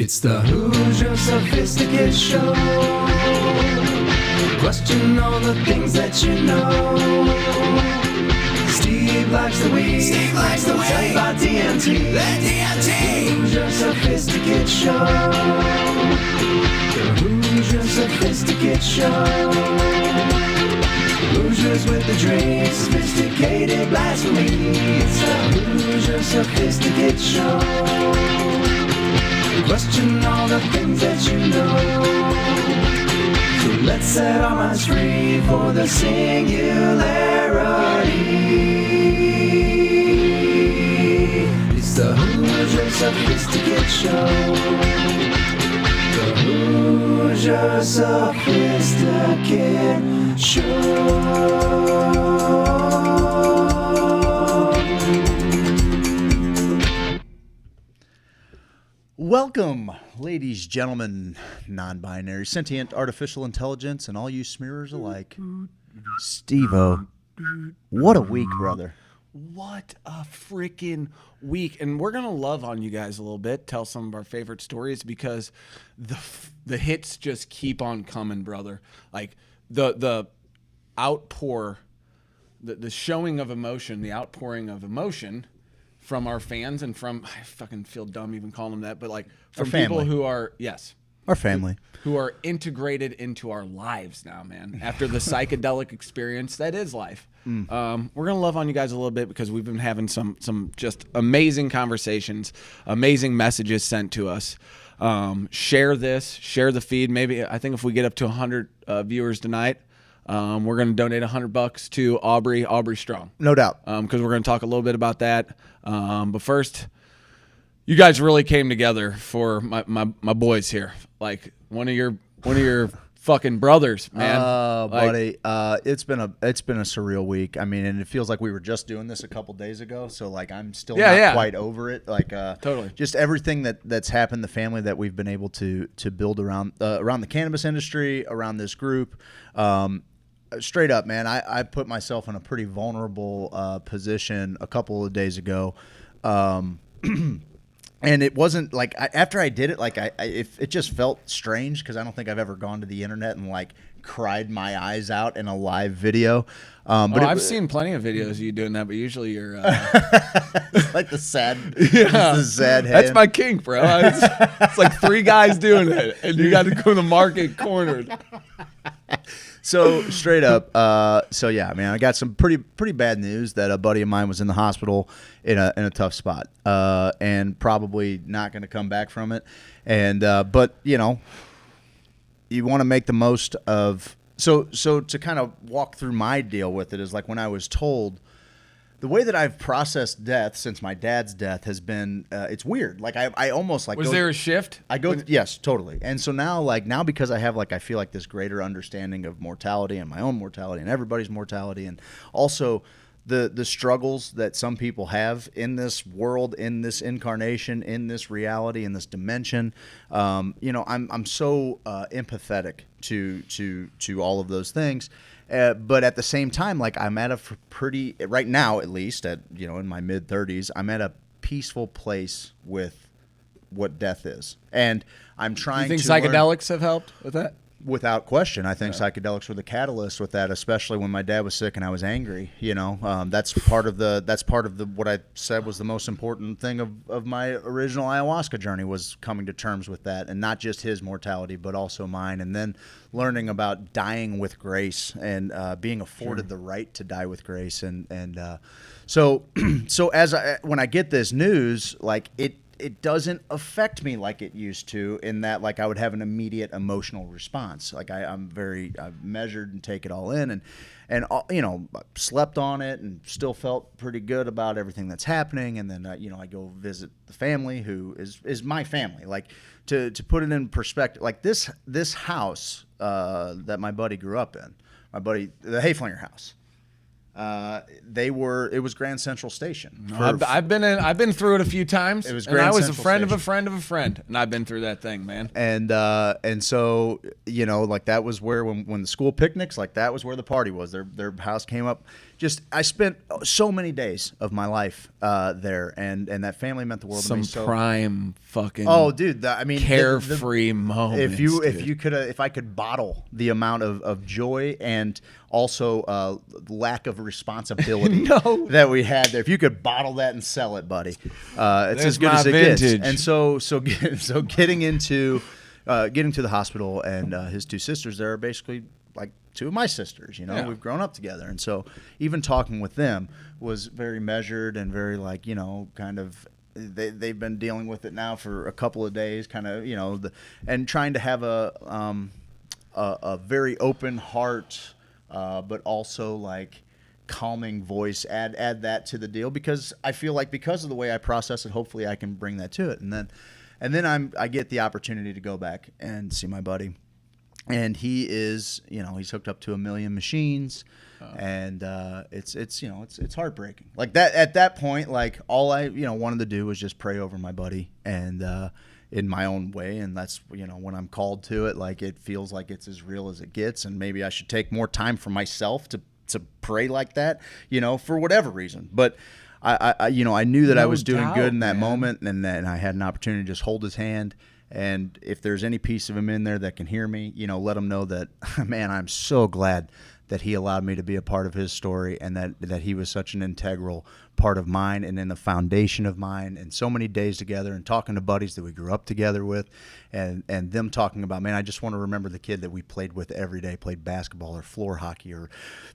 It's the Who's Your Sophisticate Show. Question all the things that you know. Steve likes the weed. Steve likes the weed. Tell you about DMT. The DMT. Who's Your Sophisticate Show. The Who's Your Sophisticate Show. Hoosiers with the drink, sophisticated blasphemy. It's the Who's Your Sophisticate Show. Question all the things that you know. So let's set our minds free for the singularity. It's the Who's Your Sophisticate Show. The Who's Your Sophisticate Show. Welcome, ladies, gentlemen, non-binary, sentient, artificial intelligence, and all you smearers alike. Steve-O, what a week, brother. What a freaking week. And we're going to love on you guys a little bit, tell some of our favorite stories, because the hits just keep on coming, brother. Like the outpour, the showing of emotion, the outpouring of emotion from our fans and from, I fucking feel dumb even calling them that, but like from people who are, yes. Our family. Who are integrated into our lives now, man. After the psychedelic experience that is life. We're going to love on you guys a little bit because we've been having some just amazing conversations, amazing messages sent to us. Share this, share the feed. Maybe, I think if we get up to 100 viewers tonight, we're going to donate $100 to Aubrey Strong. No doubt. Because we're going to talk a little bit about that. But first, you guys really came together for my boys here. Like one of your fucking brothers, man. Buddy, it's been a surreal week. I mean, and it feels like we were just doing this a couple days ago. So like, I'm still not quite over it. Like, totally. Just everything that's happened, the family that we've been able to build around the cannabis industry, around this group. Straight up, man, I put myself in a pretty vulnerable position a couple of days ago. And it wasn't like after I did it, like it just felt strange because I don't think I've ever gone to the internet and like cried my eyes out in a live video. But I've seen plenty of videos of you doing that, but usually you're like the sad, yeah, the sad hand. That's my kink, bro. It's like three guys doing it, and you got to go to the market cornered. So straight up, so yeah, man, I got some pretty bad news that a buddy of mine was in the hospital in a tough spot, and probably not going to come back from it. And but you know, you want to make the most of. So to kind of walk through my deal with it is like when I was told. The way that I've processed death since my dad's death has been, it's weird. Like I almost like. Was there a shift? Yes, totally. And so now because I have I feel like this greater understanding of mortality and my own mortality and everybody's mortality, and also the struggles that some people have in this world, in this incarnation, in this reality, in this dimension. I'm so empathetic to all of those things. But at the same time, like I'm at a pretty, right now at least, in my mid-30s, I'm at a peaceful place with what death is, and I'm trying. You think to psychedelics have helped with that? Without question, I think psychedelics were the catalyst with that, especially when my dad was sick and I was angry. That's part of the what I said was the most important thing of my original ayahuasca journey was coming to terms with that, and not just his mortality, but also mine, and then learning about dying with grace and being afforded the right to die with grace, so when I get this news, like it doesn't affect me like it used to, in that like I would have an immediate emotional response. Like I've measured and take it all in, and slept on it and still felt pretty good about everything that's happening. And then I go visit the family who is my family. Like to put it in perspective, like this house that my buddy grew up in, the Hayflinger house. It was Grand Central Station. I've been through it a few times. It was and I Grand was Central a friend of Station. a friend of a friend, and I've been through that thing, man. And so, you know, like that was where when the school picnics, like that was where the party was. Their house came up. Just I spent so many days of my life there, and that family meant the world to Some me. So, prime fucking oh, dude, I mean, carefree moments. If I could bottle the amount of joy and also lack of responsibility that we had there, if you could bottle that and sell it, buddy, it's as good my as it vintage. gets. And so getting into the hospital, and his two sisters there are basically like two of my sisters. You know, Yeah. we've grown up together, and so even talking with them was very measured and very like, you know, kind of. They've been dealing with it now for a couple of days, kind of, you know, and trying to have a very open heart, but also like calming voice. Add that to the deal, because I feel like because of the way I process it, hopefully I can bring that to it, and then I get the opportunity to go back and see my buddy, and he is, you know, he's hooked up to 1 million machines. And it's heartbreaking. Like that at that point, like all I wanted to do was just pray over my buddy, and in my own way. And that's, you know, when I'm called to it, like it feels like it's as real as it gets. And maybe I should take more time for myself to pray like that, you know, for whatever reason. But I knew that I was doing good in that moment, and I had an opportunity to just hold his hand. And if there's any piece of him in there that can hear me, you know, let him know that, man, I'm so glad that he allowed me to be a part of his story, and that he was such an integral part of mine and in the foundation of mine, and so many days together and talking to buddies that we grew up together with, and them talking about, man, I just want to remember the kid that we played with every day, played basketball or floor hockey or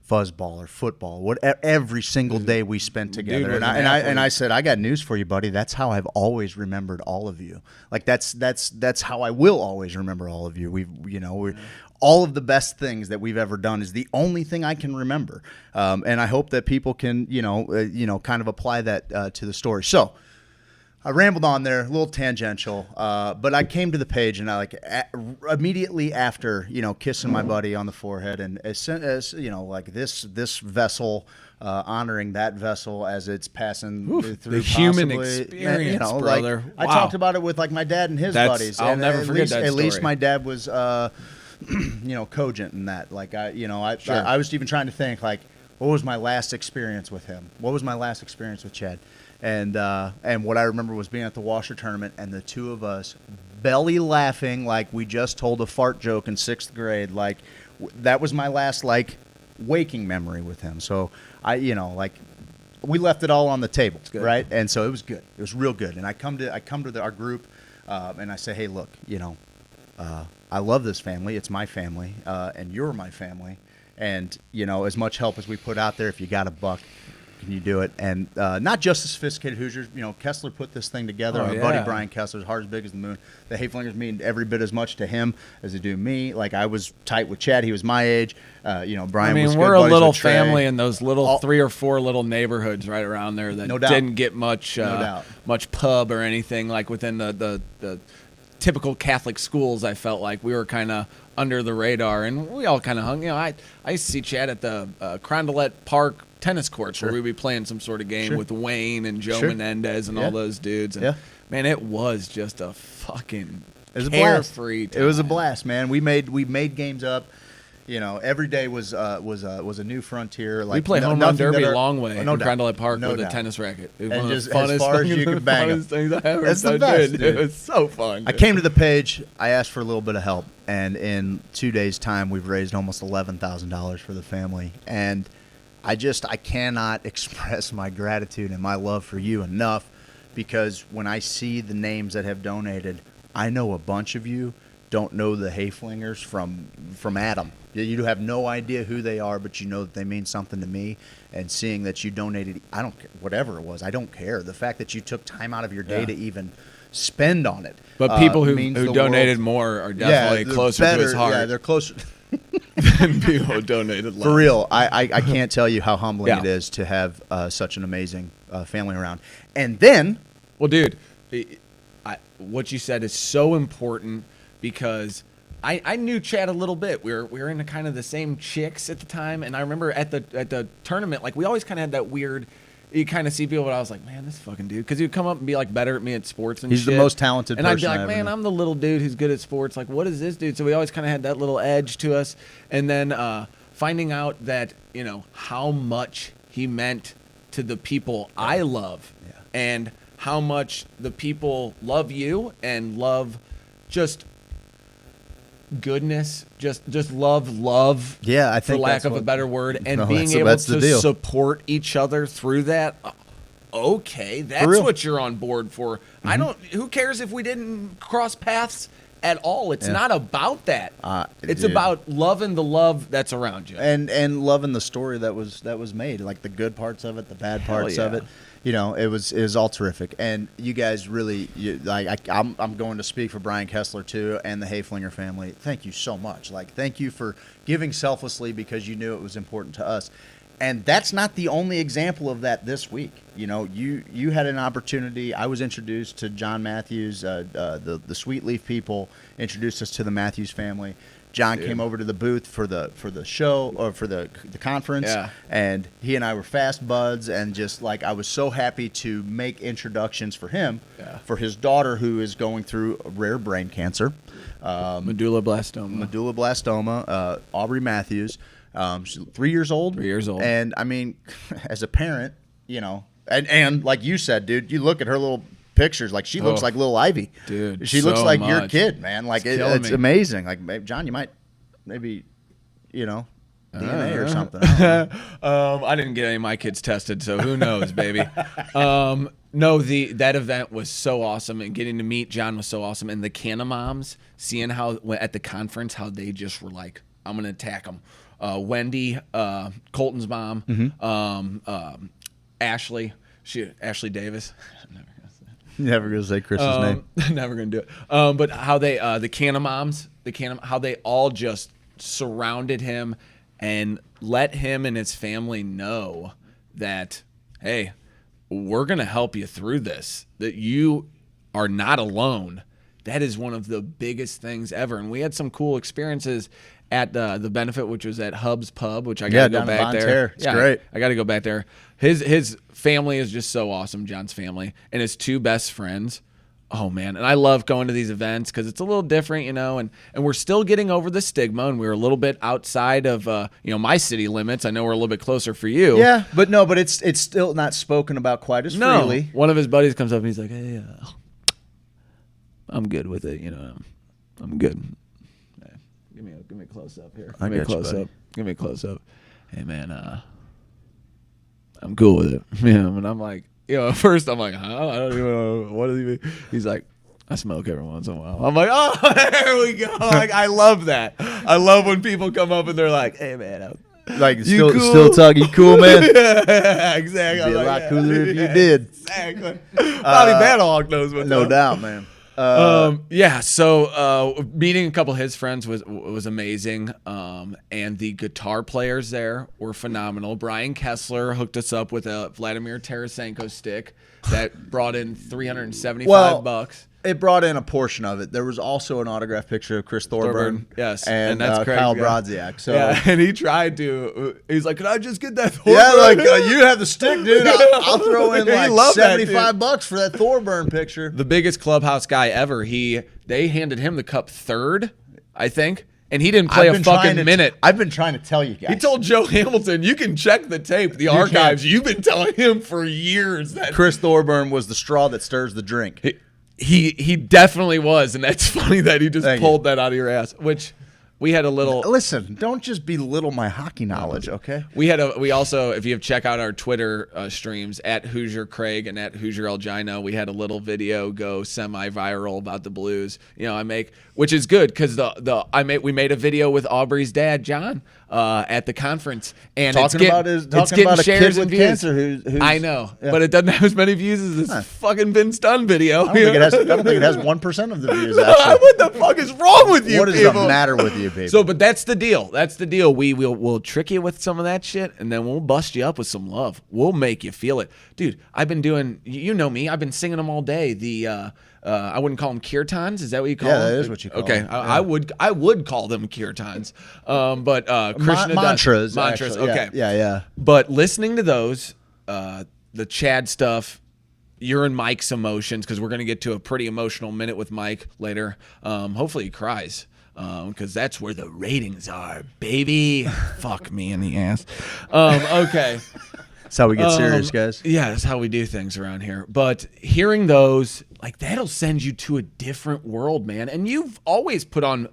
fuzzball or football, every single day we spent together. Dude, And I said, I got news for you, buddy. That's how I've always remembered all of you. Like that's how I will always remember all of you. We're all of the best things that we've ever done is the only thing I can remember, and I hope that people can, kind of apply that to the story. So I rambled on there, a little tangential, but I came to the page, and I immediately after, kissing my buddy on the forehead, and as this vessel, honoring that vessel as it's passing through the human possibly, experience, brother. I Wow. talked about it with like my dad and his buddies. I'll and never forget that At least story. my dad was, cogent in that. Like I was even trying to think like, what was my last experience with him? What was my last experience with Chad? And what I remember was being at the washer tournament, and the two of us belly laughing like we just told a fart joke in 6th grade. Like that was my last like waking memory with him. So we left it all on the table, right? And so it was good. It was real good. And I come to our group, and I say, hey, look, I love this family. It's my family, and you're my family. And, as much help as we put out there, if you got a buck, can you do it? And not just the sophisticated Hoosiers. Kessler put this thing together. Oh, Our yeah. buddy Brian Kessler's heart as big as the moon. The Hayflingers mean every bit as much to him as they do me. Like, I was tight with Chad. He was my age. Brian was good we're a buddies little with Trey. family in those little 3 or 4 little neighborhoods right around there that No doubt. didn't get much doubt. much pub or anything like within the typical Catholic schools. I felt like we were kind of under the radar, and we all kind of hung. I used to see Chad at the Crondelet Park tennis courts where we'd be playing some sort of game with Wayne and Joe Menendez and all those dudes. And man, it was just a fucking carefree time. It was a blast, man. We made games up. Every day was a new frontier. Like We play home run derby long way no in doubt. Crondelet Park No with a doubt. tennis racket. It was And one of just the as funnest far as things- you could bang 'em. funnest things I ever That's the did. best, dude. It was so fun. I came to the page. I asked for a little bit of help, and in 2 days' time, we've raised almost $11,000 for the family. And I cannot express my gratitude and my love for you enough, because when I see the names that have donated, I know a bunch of you don't know the Hayflingers from Adam. You have no idea who they are, but you know that they mean something to me. And seeing that you donated, I don't care, whatever it was, I don't care. The fact that you took time out of your day to even spend on it. But people who means the donated world. more are definitely they're closer better, to his heart Yeah, they're closer. than people who donated less. For real, I can't tell you how humbling Yeah. it is to have such an amazing family around. And then, Well, dude, what you said is so important, because I knew Chad a little bit. We were in kind of the same chicks at the time, and I remember at the tournament, like we always kind of had that weird. You kind of see people, but I was like, man, this fucking dude, because he'd come up and be like better at me at sports and He's shit. the most talented and person I'd be like, I ever man, knew. I'm the little dude who's good at sports. Like, what is this dude? So we always kind of had that little edge to us, and then finding out that how much he meant to the people I love, and how much the people love you and love just goodness, just love. Yeah, I for think lack that's of a what- better word, and No, being that's- able that's the to deal. support each other through that. Okay, that's real. what you're on board for. I don't. Who cares if we didn't cross paths at all? It's not about that. It's dude. about loving the love that's around you. and loving the story that was made, like the good parts of it, the bad parts of yeah. it. It was all terrific, and you guys really I'm going to speak for Brian Kessler too, and the Hayflinger family. Thank you so much. Like, thank you for giving selflessly because you knew it was important to us. And that's not the only example of that this week. You had an opportunity. I was introduced to John Matthews, the Sweet Leaf people introduced us to the Matthews family. John came over to the booth for the show, or for the conference, and he and I were fast buds, and just like I was so happy to make introductions for him, for his daughter who is going through rare brain cancer, Medulla-blastoma. Aubrey Matthews. She's 3 years old. 3 years old. And I mean, as a parent, and like you said, dude, you look at her little pictures, like she looks like little Ivy. Dude, she looks like your much. kid, man. Like it's me. amazing. Like, maybe, John, you might maybe, DNA or something. I don't know. I didn't get any of my kids tested, so who knows, baby. No, that event was so awesome, and getting to meet John was so awesome, and the Canna moms, seeing how at the conference how they just were like, I'm gonna attack them. Wendy, Colton's mom, Ashley Davis. Never gonna say Chris's name. Never gonna do it. But how they the Canna moms, how they all just surrounded him and let him and his family know that, hey, we're gonna help you through this. That you are not alone. That is one of the biggest things ever. And we had some cool experiences at the benefit, which was at Hub's Pub, which I got to go down in back Von there. Terre. It's great. I got to go back there. His family is just so awesome, John's family, and his two best friends. Oh man, and I love going to these events because it's a little different, and we're still getting over the stigma, and we're a little bit outside of my city limits. I know we're a little bit closer for you. Yeah, but it's still not spoken about quite as freely. One of his buddies comes up and he's like, "Hey, I'm good with it. I'm good." Give me a close up here. I got you, buddy. Give me a close up. Hey man, I'm cool with it. Yeah, and I'm like, at first I'm like, huh? I don't even know what does he mean. He's like, I smoke every once in a while. I'm like, oh, there we go. Like, I love that. I love when people come up and they're like, hey man, Like, You cool? still talking cool, man. yeah, exactly. Be a I'm lot like, cooler if you yeah, did. Exactly. Probably BattleHawk knows what. No doubt, man. So meeting a couple of his friends was amazing. And the guitar players there were phenomenal. Brian Kessler hooked us up with a Vladimir Tarasenko stick that brought in $375. It brought in a portion of it. There was also an autographed picture of Chris Thorburn. Yes, and that's Craig's Kyle guy. Brodziak. So Yeah, and he tried to. He's like, "Can I just get that?" Thorburn? yeah, like you have the stick, dude. I'll throw in He like loved that, dude. $75 for that Thorburn picture. The biggest clubhouse guy ever. They handed him the cup third, I think, and he didn't play a fucking minute. I've been trying to tell you guys. He told Joe Hamilton, "You can check the tape, the archives. You've been telling him for years that Chris Thorburn was the straw that stirs the drink. he definitely was, and that's funny that he just Thank pulled that out of your ass." Which we had a little. Listen, don't just belittle my hockey knowledge, okay? We also, if you check out our Twitter streams at Hoosier Craig and at Hoosier Elgino, we had a little video go semi-viral about the Blues. Which is good because we made a video with Aubrey's dad, John, at the conference, and Talking about a kid with cancer who's I know, yeah. but it doesn't have as many views as this fucking Vince Dunn video. I don't think it has 1% of the views, actually. What the fuck is wrong with you? What is people? the matter with you? baby. So, but that's the deal. That's the deal. We'll trick you with some of that shit, and then we'll bust you up with some love. We'll make you feel it, dude. I've been doing. You know me. I've been singing them all day. I wouldn't call them kirtans. Is that what you call them? Yeah, that is what you call them. Okay, I would call them kirtans. But Krishna mantras. Mantras. Actually. Okay. Yeah. But listening to those, the Chad stuff. You're in Mike's emotions because we're going to get to a pretty emotional minute with Mike later. Hopefully he cries because that's where the ratings are, baby. Fuck me in the ass. Okay. That's how we get serious, guys. Yeah, that's how we do things around here. But hearing those, like that'll send you to a different world, man. And you've always put on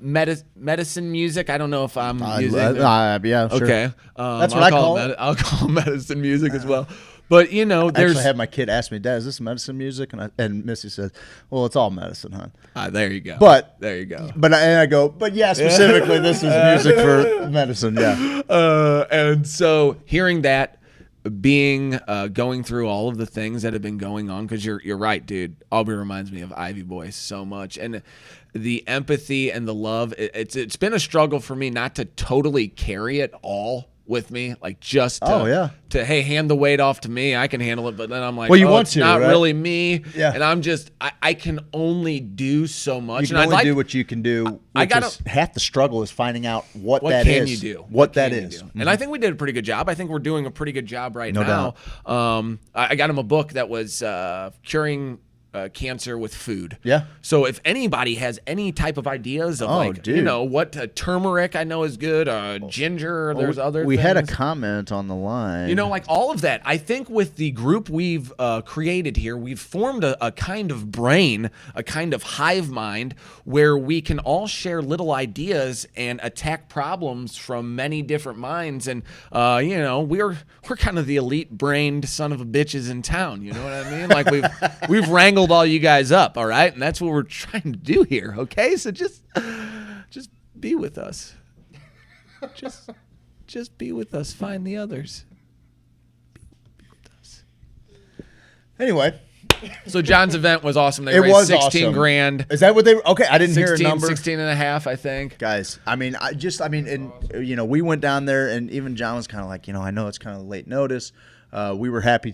medicine music. I don't know if I'm using yeah, sure. Okay. That's what I call it. I'll call it medicine music as well. But you know, I actually had my kid ask me, "Dad, is this medicine music?" And Missy says, "Well, it's all medicine, hon." There you go. But there you go. But I go, but yeah, specifically, this is music for medicine. Yeah. And so hearing that, going through all of the things that have been going on, because you're right, dude. Aubrey reminds me of Ivy Boy so much, and the empathy and the love. It's been a struggle for me not to totally carry it all with me, like just to hey, hand the weight off to me, I can handle it, but then I'm like, well, you want it's to, not right? really me, yeah. And I'm just I can only do so much. You can only do what you can do. Half the struggle is finding out what that can is. you do? What that is. Mm-hmm. And I think we did a pretty good job. I think we're doing a pretty good job right now. Doubt. I got him a book that was curing cancer with food. Yeah. So if anybody has any type of ideas of what turmeric I know is good, ginger, there's other we things. had a comment on the line. Like all of that. I think with the group we've created here, we've formed a kind of brain, a kind of hive mind where we can all share little ideas and attack problems from many different minds. And, we're kind of the elite brained son of a bitches in town. You know what I mean? Like we've wrangled all you guys up, all right? And that's what we're trying to do here, okay? So just be with us. Just be with us. Find the others. Be with us. Anyway. So John's event was awesome. They It raised was 16 awesome. grand. Is that what they were? Okay, I didn't hear a number. 16 and a half, I think. Guys, we went down there, and even John was kind of like, I know it's kind of late notice. I was happy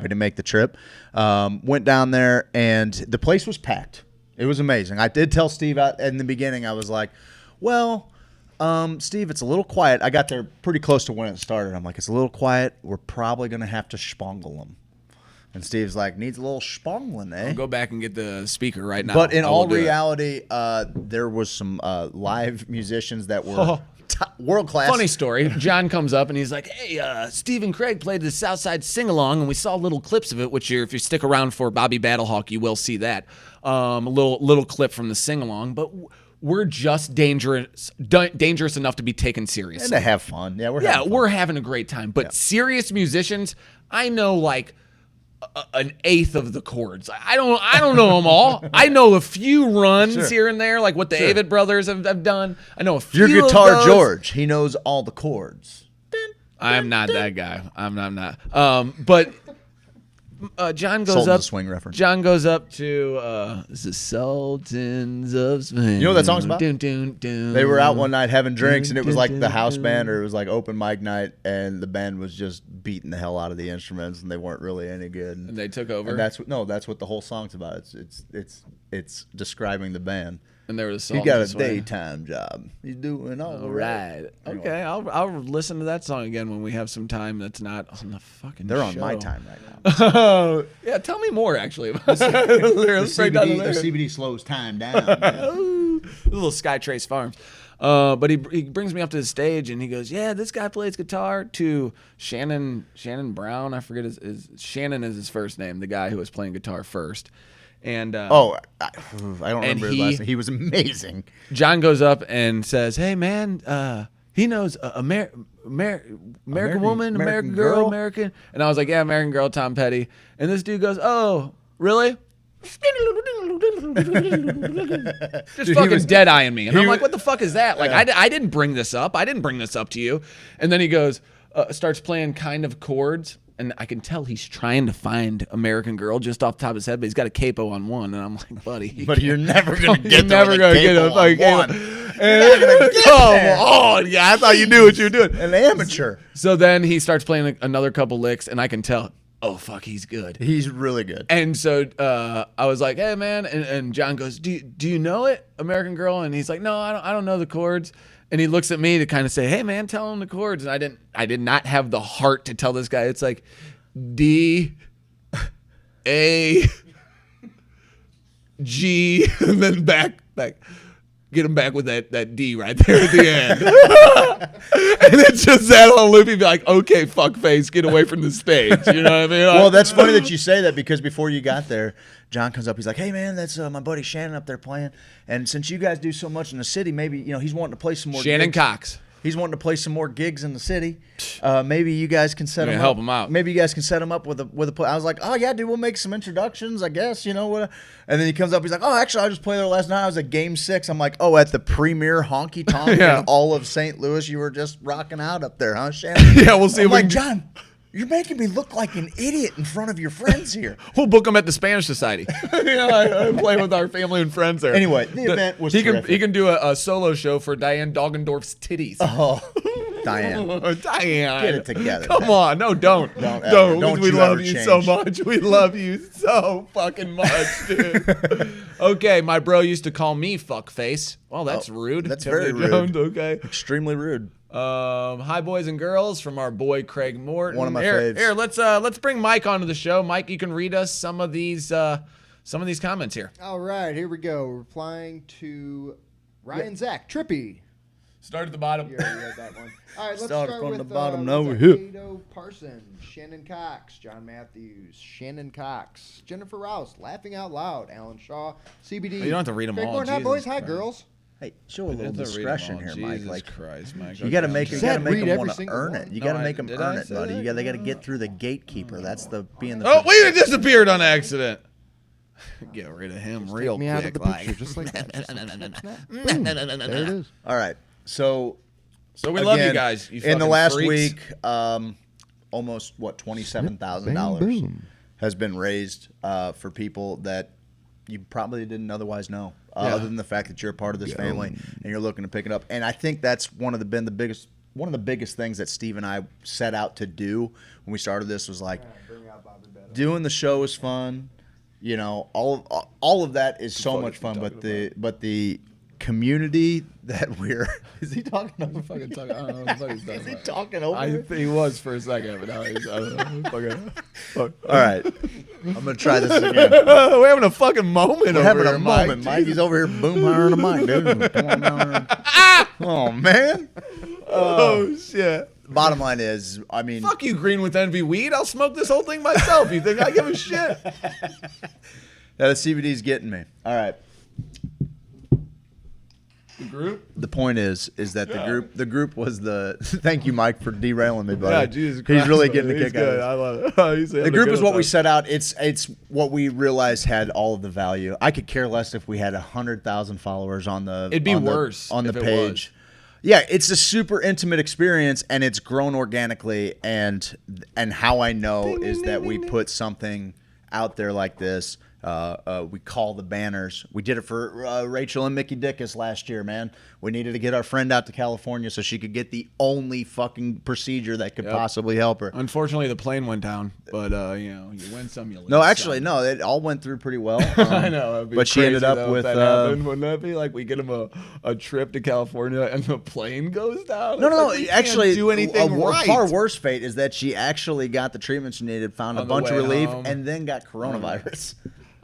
to make the trip. Went down there, and the place was packed. It was amazing. I did tell Steve in the beginning, I was like, well, Steve, it's a little quiet. I got there pretty close to when it started. I'm like, it's a little quiet. We're probably going to have to spangle them. And Steve's like, needs a little spangling, eh? I'll go back and get the speaker right now. But in all reality, there was some live musicians that were world class. Funny story. John comes up and he's like, hey, Steve and Craig played the Southside Sing-Along, and we saw little clips of it, which if you stick around for Bobby BattleHawk, you will see that. A little clip from the sing-along. But we're just dangerous enough to be taken seriously. And to have fun. Yeah, we're having a great time. But serious musicians, I know like an eighth of the chords. I don't know them all. I know a few runs here and there, like what the Avett brothers have done. I know a few. Your guitar of those. George, he knows all the chords. I'm not that guy. I'm not. But John goes Sultans up. of Swing reference. John goes up to the Sultans of Swing. You know what that song's about? Dun, dun, dun. They were out one night having drinks, and it was like the house band, or it was like open mic night, and the band was just beating the hell out of the instruments, and they weren't really any good. And they took over. And that's what the whole song's about. It's describing the band. And there was He got a daytime job. He's doing all right. Anyway. Okay, I'll listen to that song again when we have some time that's not on the fucking They're show. on my time right now. Yeah, tell me more, actually. The The CBD slows time down. Little Skytrace Farms. But he brings me up to the stage, and he goes, yeah, this guy plays guitar to Shannon Brown. I forget Shannon is his first name, the guy who was playing guitar first. And I don't remember his last name. He was amazing. John goes up and says, hey, man, he knows American Woman, American Girl, American. And I was like, yeah, American Girl, Tom Petty. And this dude goes, oh, really? Just fucking dead-eyeing me. And I'm like, what the fuck is that? Like, I didn't bring this up. I didn't bring this up to you. And then he goes, starts playing kind of chords. and I can tell he's trying to find American Girl just off the top of his head, but he's got a capo on one, and I'm like, buddy, But you're never gonna you're get there never with gonna get capo a fucking on capo. one. Come on, yeah, I thought you knew what you were doing. An amateur. So then he starts playing another couple licks, and I can tell, oh fuck, he's good. He's really good. And so I was like, hey man, and John goes, do you know it, American Girl? And he's like, no, I don't know the chords. And he looks at me to kind of say, hey man, tell him the chords. And I did not have the heart to tell this guy. It's like D, A, G, and then back. Get him back with that D right there at the end. And it's just that on loop. He'd be like, okay, fuckface, get away from the stage. You know what I mean? Well, that's funny that you say that because before you got there, John comes up. He's like, hey, man, that's my buddy Shannon up there playing. And since you guys do so much in the city, maybe, he's wanting to play some more Shannon gigs. Cox. He's wanting to play some more gigs in the city. Maybe you guys can set him up. Help him out. Maybe you guys can set him up with a play. I was like, oh, yeah, dude, we'll make some introductions, I guess, what. And then he comes up. He's like, oh, actually, I just played there last night. I was at Game 6. I'm like, oh, at the premier honky tonk Yeah. in all of St. Louis. You were just rocking out up there, huh, Shannon? Yeah, we'll see I'm if we like, can- John, you're making me look like an idiot in front of your friends here. We'll book him at the Spanish Society. I play with our family and friends there. Anyway, the event was he terrific. can do a solo show for Diane Doggendorf's titties. Oh, Diane. Diane, Get it together. Come on, no, don't. Don't ever. Don't We you love ever you change. so much. We love you so fucking much, dude. Okay, my bro used to call me fuckface. Well, that's rude. that's Tiffany very rude. Jones, okay. Extremely rude. Hi, boys and girls, from our boy Craig Morton. One of my here, faves. Here, let's bring Mike onto the show. Mike, you can read us some of these comments here. All right, here we go. Replying to Ryan Zach. Trippy. Start at the bottom. You already read that one. All right, let's Start start from with the bottom, what's over that? here. Cato Parsons, Shannon Cox, John Matthews, Shannon Cox, Jennifer Rouse, Laughing Out Loud, Alan Shaw, CBD. You don't have to read 'em Craig all, Morton. Hi, Jesus boys. Hi, Christ. girls. Hey, show a little discretion here, Mike. Jesus Like, Christ, Mike. you got to Okay, make I'm you sorry. got to make read them every want to single earn one. it. You No, got to I- make them did earn I it, say buddy. that? They got to get through the gatekeeper. That's the being the. Oh, we disappeared on accident. Get rid of him real Take me quick. out of the picture, just like that. Just like that. Boom. There it is. All right, so So we love you again, guys. You in the fucking last freaks. week, almost $27,000 boom. has been raised for people that you probably didn't otherwise know, other than the fact that you're a part of this family and you're looking to pick it up. And I think that's one of the biggest things that Steve and I set out to do when we started this was like doing the show is fun. All of that is so much fun, but the community that we're is he talking over Fucking talk, I don't know what the fuck he's talking is he about. talking over I here? think he was for a second, but now he's. I don't know. Fucking, All right, I'm gonna try this again. We're having a fucking moment. We're over having here, a moment, Mike. He's over here boom hiring a mic, dude. Come on down here. Oh man. Oh shit! Bottom line is, I mean, Fuck you, Green with Envy weed. I'll smoke this whole thing myself. You think I give a shit? the CBD's getting me. All right. The group. The point is that the group was the. Thank you, Mike, for derailing me, buddy. Yeah, Jesus Christ. He's really getting a He's kick out of good. this. I love it. The group is what we set out. It's what we realized had all of the value. I could care less if we had 100,000 followers on the. It'd be on the- worse on the if it page. was. Yeah, it's a super intimate experience, and it's grown organically. And how I know is that we put something out there like this. We call the banners. We did it for Rachel and Mickey Dickus last year, man. We needed to get our friend out to California so she could get the only fucking procedure that could possibly help her. Unfortunately, the plane went down, but you win some, you lose. No, actually, some. no. It all went through pretty well. I know. It'd be But she crazy, ended up though, if with. that happened. Wouldn't that be like we get him a trip to California and the plane goes down? No, It's no, like we actually, can't do anything right. far worse fate is that she actually got the treatment she needed, found a On the bunch of way relief, home. and then got coronavirus.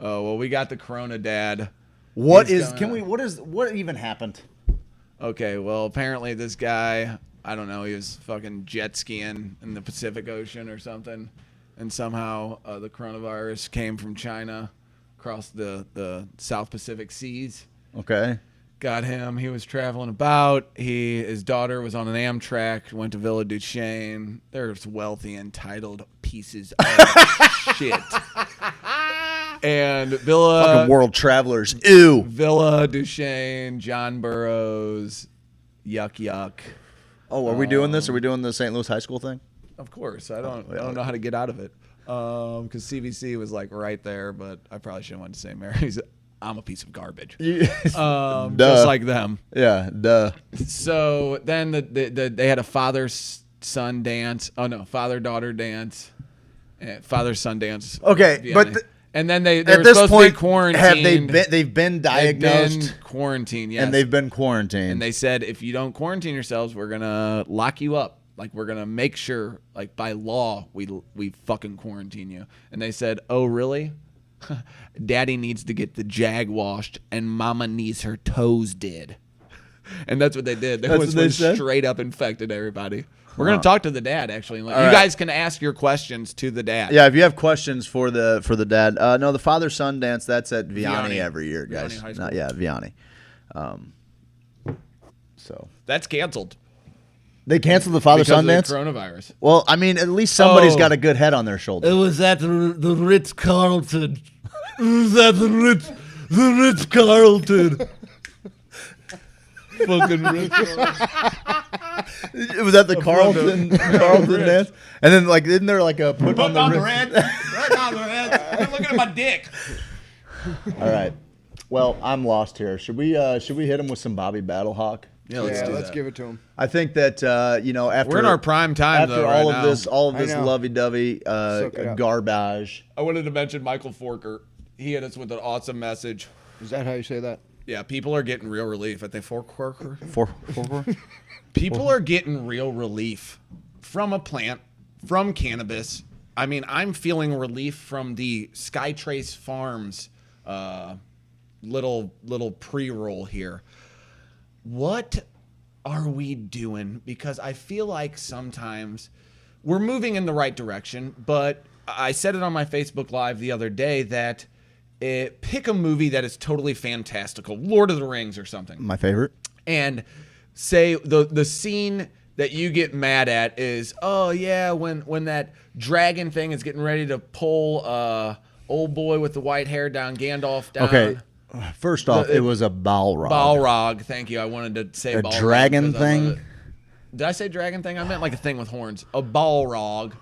Oh well, we got the Corona dad. What He's is? coming Can out. we? What even happened? Okay, well, apparently this guy, I don't know, he was fucking jet skiing in the Pacific Ocean or something, and somehow the coronavirus came from China across the South Pacific Seas. Okay. Got him. He was traveling about. His daughter was on an Amtrak, went to Villa Duchesne. There's wealthy, entitled pieces of shit. And Fucking world travelers. Ew. Villa Duchesne, John Burroughs, yuck. Oh, are we doing this? Are we doing the St. Louis High School thing? Of course. I don't know how to get out of it. Because CVC was like right there, but I probably shouldn't want to say Mary's. I'm a piece of garbage. Just like them. Yeah, duh. So then they had a father-son dance. Oh no, father-daughter dance. Father-son dance. Okay, but and then they at were this supposed point, to be quarantined. they've been diagnosed. They've been quarantined, yes. And they've been quarantined. And they said, if you don't quarantine yourselves, we're going to lock you up. Like, we're going to make sure, like, by law, we fucking quarantine you. And they said, oh, really? Daddy needs to get the jag washed, and Mama needs her toes did. And that's what they did. That's what they said? Straight up infected everybody. We're going to talk to the dad, actually. You right. guys can ask your questions to the dad. Yeah, if you have questions for the dad. No, the father-son dance, that's at Vianney Vianney. every year, guys. Vianney High School. Vianney. So That's canceled. they canceled the father-son Because dance? of the coronavirus. Well, I mean, at least somebody's Oh. got a good head on their shoulder. It was at the Ritz-Carlton. It was at the Ritz-Carlton. Fucking Ritz-Carlton. It was at the Carlton dance. And then, like, isn't there like a put on the wrist? Right on the red. You're looking at my dick. All right. Well, I'm lost here. Should we hit him with some Bobby BattleHawk? Yeah, let's Give it to him. I think that after We're in our prime time, after though, all right of now. this I know. lovey-dovey Soak it up. garbage. I wanted to mention Michael Forker. He hit us with an awesome message. Is that how you say that? Yeah, people are getting real relief. I think Forker. For People are getting real relief from a plant, from cannabis. I mean, I'm feeling relief from the Skytrace Farms little pre-roll here. What are we doing? Because I feel like sometimes we're moving in the right direction, but I said it on my Facebook Live the other day that pick a movie that is totally fantastical, Lord of the Rings or something, my favorite. and say the scene that you get mad at is, oh yeah, when that dragon thing is getting ready to pull old boy with the white hair down, Gandalf down. Okay. First off, it was a Balrog. Balrog, thank you. I wanted to say A Balrog dragon because I love thing? it. Did I say dragon thing? I meant like a thing with horns. A Balrog,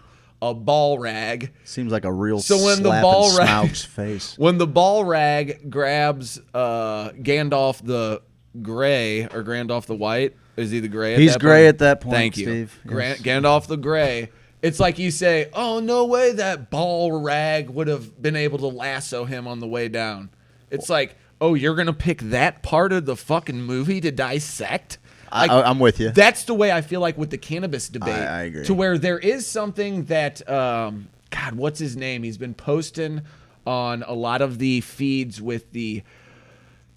a Balrag. Seems like a real So when the slap Balrag- in Smaug's face. When the Balrag grabs Gandalf the Gray or Gandalf the White, is he the Gray? He's gray at that point, Thank you, Steve. Yes. Gandalf the Gray. It's like you say, oh no way that Balrag would have been able to lasso him on the way down. It's like, oh, you're gonna pick that part of the fucking movie to dissect? Like, I'm with you. That's the way I feel like with the cannabis debate. I agree. To where there is something that, God, what's his name? He's been posting on a lot of the feeds with the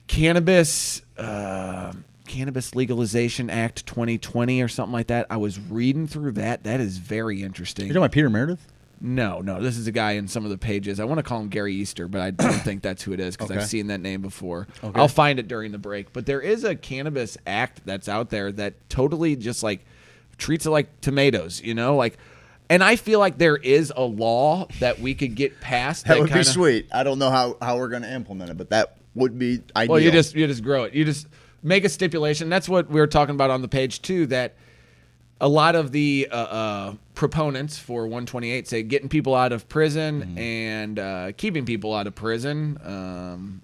Cannabis Legalization Act 2020 or something like that. I was reading through that. That is very interesting. You're talking about Peter Meredith? No, this is a guy in some of the pages. I want to call him Gary Easter, but I don't think that's who it is because Okay. I've seen that name before. Okay. I'll find it during the break. But there is a cannabis act that's out there that totally just like treats it like tomatoes, you know? Like, and I feel like there is a law that we could get passed. That would be kinda- sweet. I don't know how we're going to implement it, but that would be ideal. Well, you just grow it. You just make a stipulation. That's what we were talking about on the page too. That a lot of the proponents for 128 say getting people out of prison and keeping people out of prison.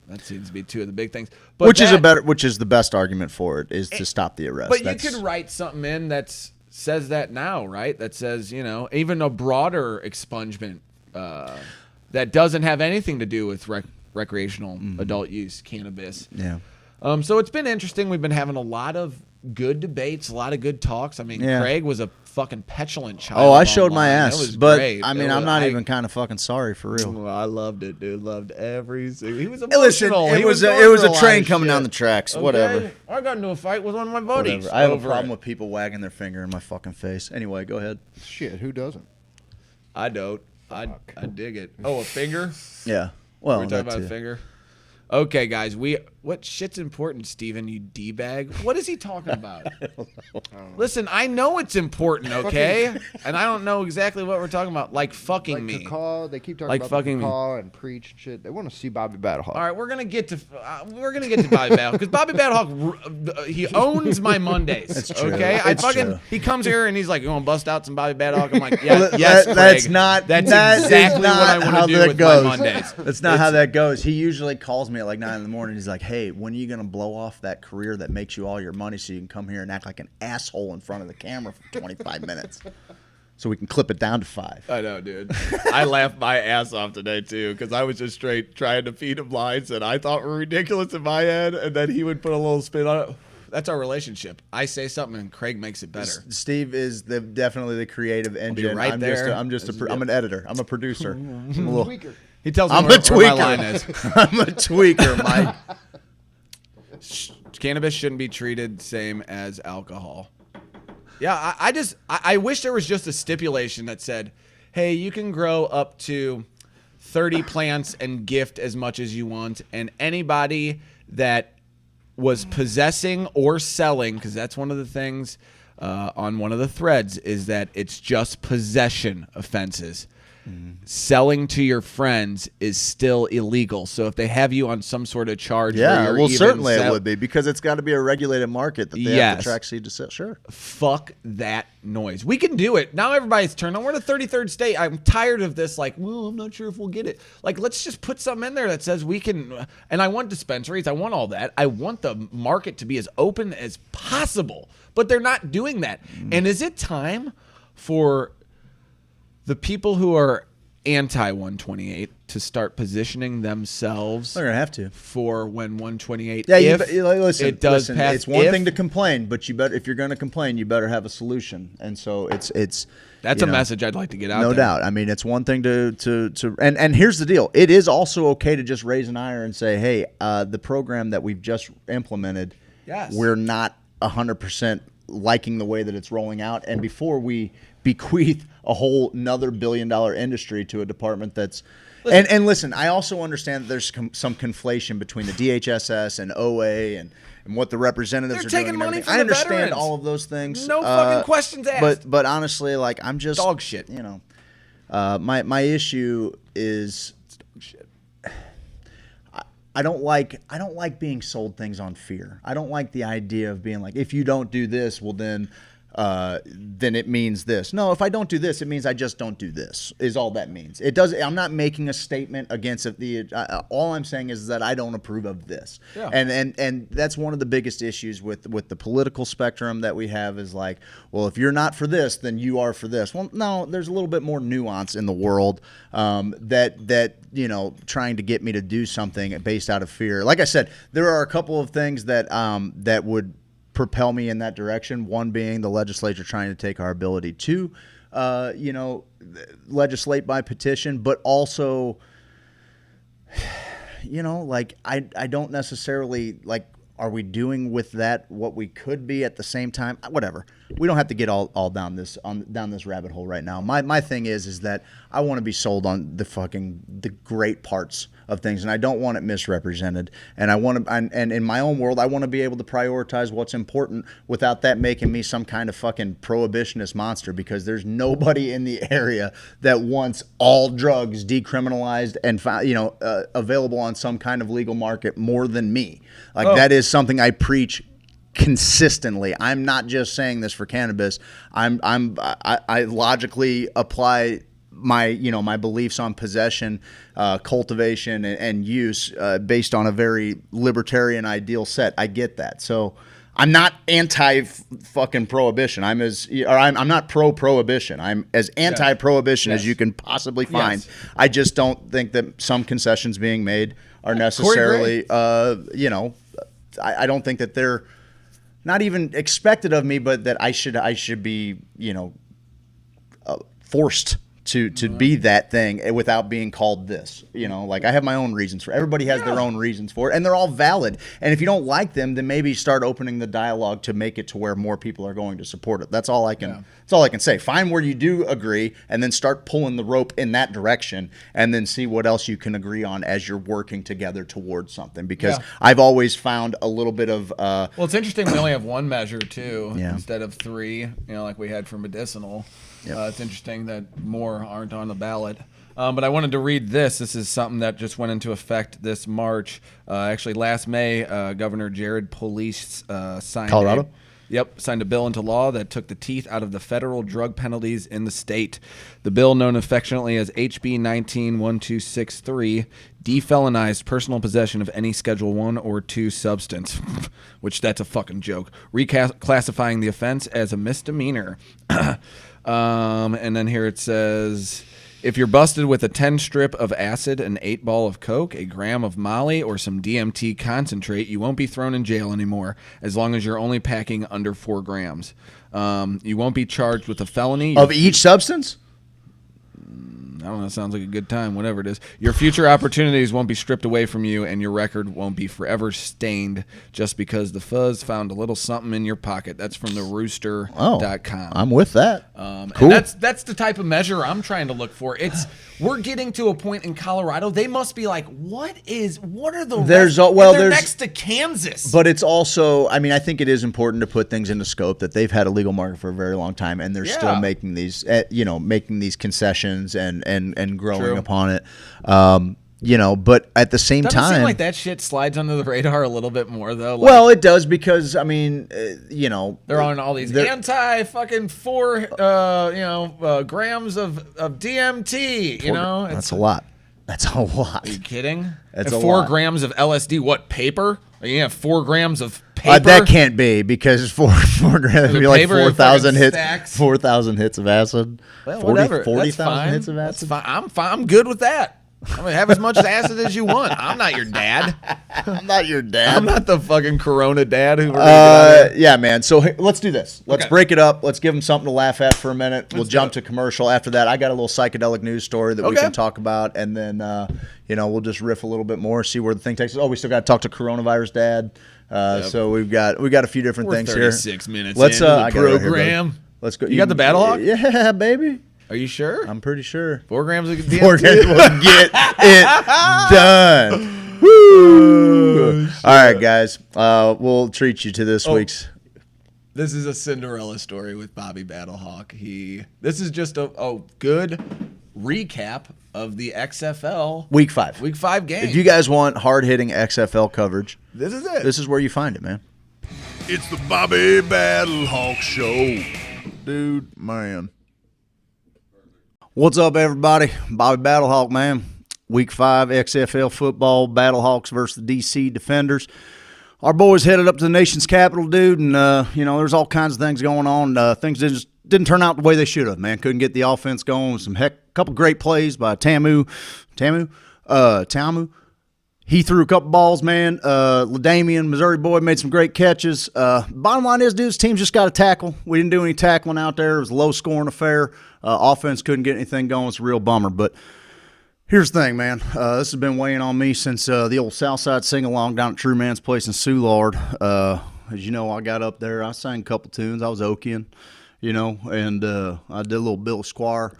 That seems to be two of the big things. But which is the best argument for it is to stop the arrest. But you could write something in that says that now, right? That says, you know, even a broader expungement that doesn't have anything to do with recreational adult use cannabis. Yeah. So it's been interesting. We've been having a lot of good debates, a lot of good talks. I mean, Yeah. Craig was a fucking petulant child. Oh, I showed my online. It ass, was but great. I mean, I'm not even kind of fucking sorry for real. Well, I loved it, dude. Loved every single. He was Hey, listen, emotional. it He was going it was through a lot train of coming shit. down the tracks. Okay? Whatever. I got into a fight with one of my buddies. Whatever. I have a over problem it. with people wagging their finger in my fucking face. Anyway, go ahead. Shit, who doesn't? I don't. I dig it. Oh, a finger? Yeah. Well, We're talking that about a too. finger. Okay, guys, what shit's important, Steven, you D-bag? What is he talking about? Listen, I know it's important, okay? And I don't know exactly what we're talking about. Like fucking Like me. Cacaw, they keep talking Like about fucking me. Cacaw and preach and shit. They want to see Bobby BattleHawk. All right, we're gonna get to Bobby Battlehawk because Bobby Battlehawk he owns my Mondays. That's true. Okay, It's true. he comes here and he's like, "You want to bust out some Bobby Battlehawk?" I'm like, "Yeah, Well, yes, that's Craig. not. That's that is exactly what I not want how to do that with goes. my Mondays." That's not how that goes. He usually calls me at like 9 in the morning. He's like, "Hey, when are you gonna blow off that career that makes you all your money so you can come here and act like an asshole in front of the camera for 25 minutes, so we can clip it down to 5." I know, dude. I laughed my ass off today too because I was just straight trying to feed him lines that I thought were ridiculous in my head, and then he would put a little spin on it. That's our relationship. I say something and Craig makes it better. Steve is definitely the creative engine. right I'm there. I'm an editor. I'm a producer. I'm a little. Tweaker. He tells me I'm where a tweaker. my line is. I'm a tweaker, Mike. Cannabis shouldn't be treated same as alcohol. Yeah, I wish there was just a stipulation that said, hey, you can grow up to 30 plants and gift as much as you want, and anybody that was possessing or selling, because that's one of the things on one of the threads, is that it's just possession offenses. Selling to your friends is still illegal. So if they have you on some sort of charge, where Yeah, you're well, even certainly it would be because it's got to be a regulated market that they have to track seed to sell. Sure. Fuck that noise. We can do it. Now everybody's turned on. We're in the 33rd state. I'm tired of this. Like, well, I'm not sure if we'll get it. Like, let's just put something in there that says we can. And I want dispensaries. I want all that. I want the market to be as open as possible. But they're not doing that. And is it time for the people who are anti-128 to start positioning themselves They're gonna have to for when 128 Yeah, listen, it does pass. It's one thing to complain, but if you're going to complain, you better have a solution. And so it's that's a message I'd like to get out there. No doubt. I mean, it's one thing and here's the deal. It is also okay to just raise an ire and say, hey, the program that we've just implemented, Yes. we're not 100% liking the way that it's rolling out. And before we bequeath a whole another $1 billion industry to a department that's and listen, I also understand that there's some conflation between the DHSS and OA and what the representatives They're are taking doing. money And from everything. the I understand veterans. all of those things. No fucking questions asked. But honestly, like I'm just Dog shit. You know, my issue is Dog shit. I don't like being sold things on fear. I don't like the idea of being like, if you don't do this, well then it means this. No, if I don't do this, it means I just don't do this. Is all that means. It does. I'm not making a statement against it. All I'm saying is that I don't approve of this. Yeah. And that's one of the biggest issues with the political spectrum that we have is like, well, if you're not for this, then you are for this. Well, no, there's a little bit more nuance in the world that trying to get me to do something based out of fear. Like I said, there are a couple of things that would propel me in that direction. One being the legislature trying to take our ability to, legislate by petition, but also, like I don't necessarily like. Are we doing with that what we could be at the same time? Whatever. We don't have to get all down this rabbit hole right now. My thing is that I want to be sold on the great parts of things, and I don't want it misrepresented. And and in my own world, I want to be able to prioritize what's important without that making me some kind of fucking prohibitionist monster. Because there's nobody in the area that wants all drugs decriminalized and available on some kind of legal market more than me. Like that is something I preach consistently. I'm not just saying this for cannabis. I logically apply my beliefs on possession, cultivation, and use based on a very libertarian ideal set. I get that. So I'm not anti-fucking prohibition. I'm not pro-prohibition. I'm as anti-prohibition as you can possibly find. Yes. I just don't think that some concessions being made are necessarily, I don't think that they're not even expected of me, but that I should be, forced to be that thing without being called this. You know, like I have my own reasons for. Everybody has their own reasons for it, and they're all valid. And if you don't like them, then maybe start opening the dialogue to make it to where more people are going to support it. That's all I can. That's all I can say. Find where you do agree, and then start pulling the rope in that direction, and then see what else you can agree on as you're working together towards something. Because I've always found a little bit of. Well, it's interesting. We only have one measure too, Yeah. instead of 3. You know, like we had for medicinal. It's interesting that more aren't on the ballot. But I wanted to read this. This is something that just went into effect this March. Actually, last May, Governor Jared Polis signed Colorado? Signed a bill into law that took the teeth out of the federal drug penalties in the state. The bill, known affectionately as HB 19-1263, defelonized personal possession of any Schedule 1 or 2 substance, which that's a fucking joke, reclassifying the offense as a misdemeanor. And then here it says, if you're busted with a 10 strip of acid, an 8 ball of coke, a gram of Molly, or some DMT concentrate, you won't be thrown in jail anymore as long as you're only packing under 4 grams. You won't be charged with a felony. Of each substance? I don't know. Sounds like a good time, whatever it is. Your future opportunities won't be stripped away from you, and your record won't be forever stained just because the fuzz found a little something in your pocket. That's from the rooster.com. I'm with that. Cool. And that's the type of measure I'm trying to look for. We're getting to a point in Colorado. They must be like, what are the they're next to Kansas. But it's also, I mean, I think it is important to put things into scope that they've had a legal market for a very long time, and they're still making these, making these concessions and growing upon it. But at the same Doesn't time, it seem like that shit slides under the radar a little bit more, though. Well, it does because I mean, they're on all these anti-fucking 4 grams of DMT. That's a lot. That's a lot. Are you kidding? That's and a 4 lot. grams of LSD. What, paper? You have 4 grams of paper. That can't be because 4 grams would be like paper 4,000 hits. stacks. 4,000 hits of acid. Well, whatever. 40,000 hits of acid. That's fine. I'm good with that. I'm gonna have as much acid as you want. I'm not your dad. I'm not your dad. I'm not the fucking Corona dad who. Yeah, man. So let's do this. Let's break it up. Let's give them something to laugh at for a minute. We'll jump to commercial after that. I got a little psychedelic news story that we can talk about, and then we'll just riff a little bit more, see where the thing takes us. Oh, we still got to talk to coronavirus dad. So we've got a few different things here. 36 minutes. Let's into the I got it right here, program. buddy. Let's go. You got the BattleHawk? Yeah, baby. Are you sure? I'm pretty sure. 4 grams of DMT. 4 grams will get it done. Woo! All right, guys. We'll treat you to this week's. This is a Cinderella story with Bobby BattleHawk. This is just a good recap of the XFL Week 5. Week 5 game. If you guys want hard-hitting XFL coverage, this is it. This is where you find it, man. It's the Bobby BattleHawk Show. Dude, man. What's up, everybody? Bobby BattleHawk, man. Week 5 XFL football, BattleHawks versus the DC Defenders. Our boys headed up to the nation's capital, dude, and there's all kinds of things going on. Things didn't turn out the way they should have, man. Couldn't get the offense going. Couple great plays by Tamu. He threw a couple balls, man. Ladue, Missouri boy, made some great catches. Bottom line is, dude, this team's just got to tackle. We didn't do any tackling out there. It was a low-scoring affair. Offense couldn't get anything going. It's a real bummer. But here's the thing, man. This has been weighing on me since the old Southside sing-along down at True Man's Place in Soulard. As you know, I got up there. I sang a couple tunes. I was Okian, and I did a little Bill Squire.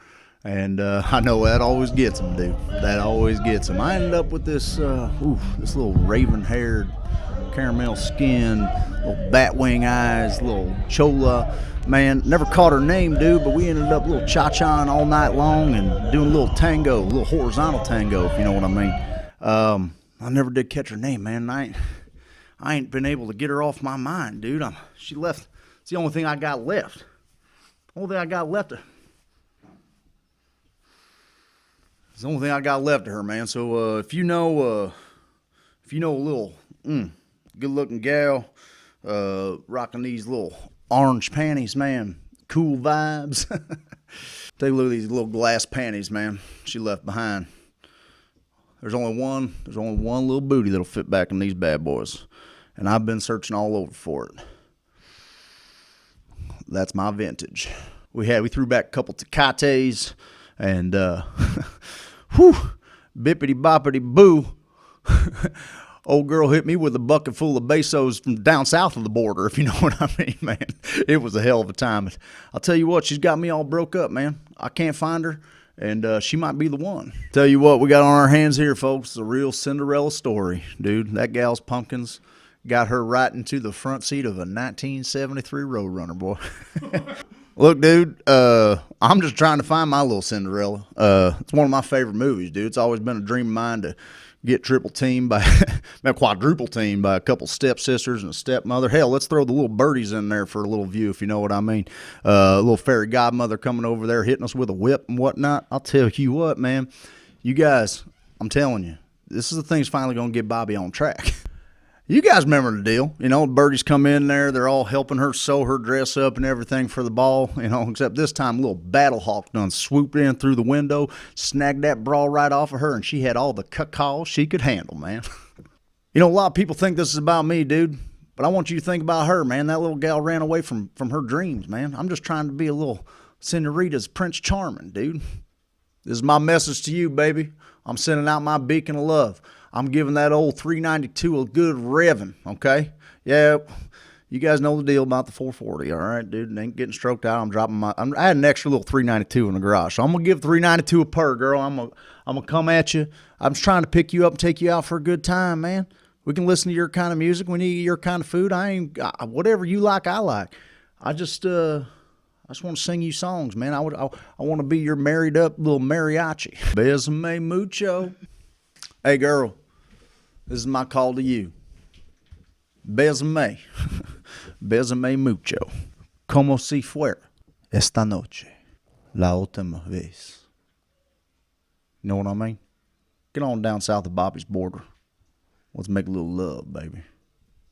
And I know that always gets them, dude. That always gets them. I ended up with this little raven-haired, caramel-skinned, little bat-wing eyes, little chola. Man, never caught her name, dude, but we ended up a little cha-chaing all night long and doing a little tango, a little horizontal tango, if you know what I mean. I never did catch her name, man. I ain't been able to get her off my mind, dude. She left. It's the only thing I got left. It's the only thing I got left of her, man. So if you know a little good-looking gal rocking these little orange panties, man, cool vibes. Take a look at these little glass panties, man. She left behind. There's only one little booty that'll fit back in these bad boys, and I've been searching all over for it. That's my vintage. We threw back a couple Tecates. And, whew, bippity boppity boo. Old girl hit me with a bucket full of pesos from down south of the border, if you know what I mean, man. It was a hell of a time. I'll tell you what, she's got me all broke up, man. I can't find her, and she might be the one. Tell you what, we got on our hands here, folks, the real Cinderella story, dude. That gal's pumpkins got her right into the front seat of a 1973 Roadrunner, boy. Look, dude, I'm just trying to find my little Cinderella. It's one of my favorite movies, dude. It's always been a dream of mine to get quadruple teamed by a couple stepsisters and a stepmother. Hell, let's throw the little birdies in there for a little view, if you know what I mean. A little fairy godmother coming over there hitting us with a whip and whatnot. I'll tell you what, man. You guys, I'm telling you, this is the thing's finally going to get Bobby on track. You guys remember the deal. You know, birdies come in there. They're all helping her sew her dress up and everything for the ball, you know, except this time little BattleHawk done swooped in through the window, snagged that bra right off of her, and she had all the calls she could handle, man. You know, a lot of people think this is about me, dude, but I want you to think about her, man. That little gal ran away from her dreams, man. I'm just trying to be a little Cinderita's Prince Charming, dude. This is my message to you, baby. I'm sending out my beacon of love. I'm giving that old 392 a good revving, okay? Yeah, you guys know the deal about the 440, all right, dude? It ain't getting stroked out. I had an extra little 392 in the garage, so I'm going to give 392 a purr, girl. I'm gonna come at you. I'm just trying to pick you up and take you out for a good time, man. We can listen to your kind of music. We need your kind of food. Whatever you like, I like. I just want to sing you songs, man. I want to be your married up little mariachi. Besame mucho. Hey, girl, this is my call to you. Besame. Besame mucho. Como si fuera esta noche la última vez. You know what I mean? Get on down south of Bobby's border. Let's make a little love, baby.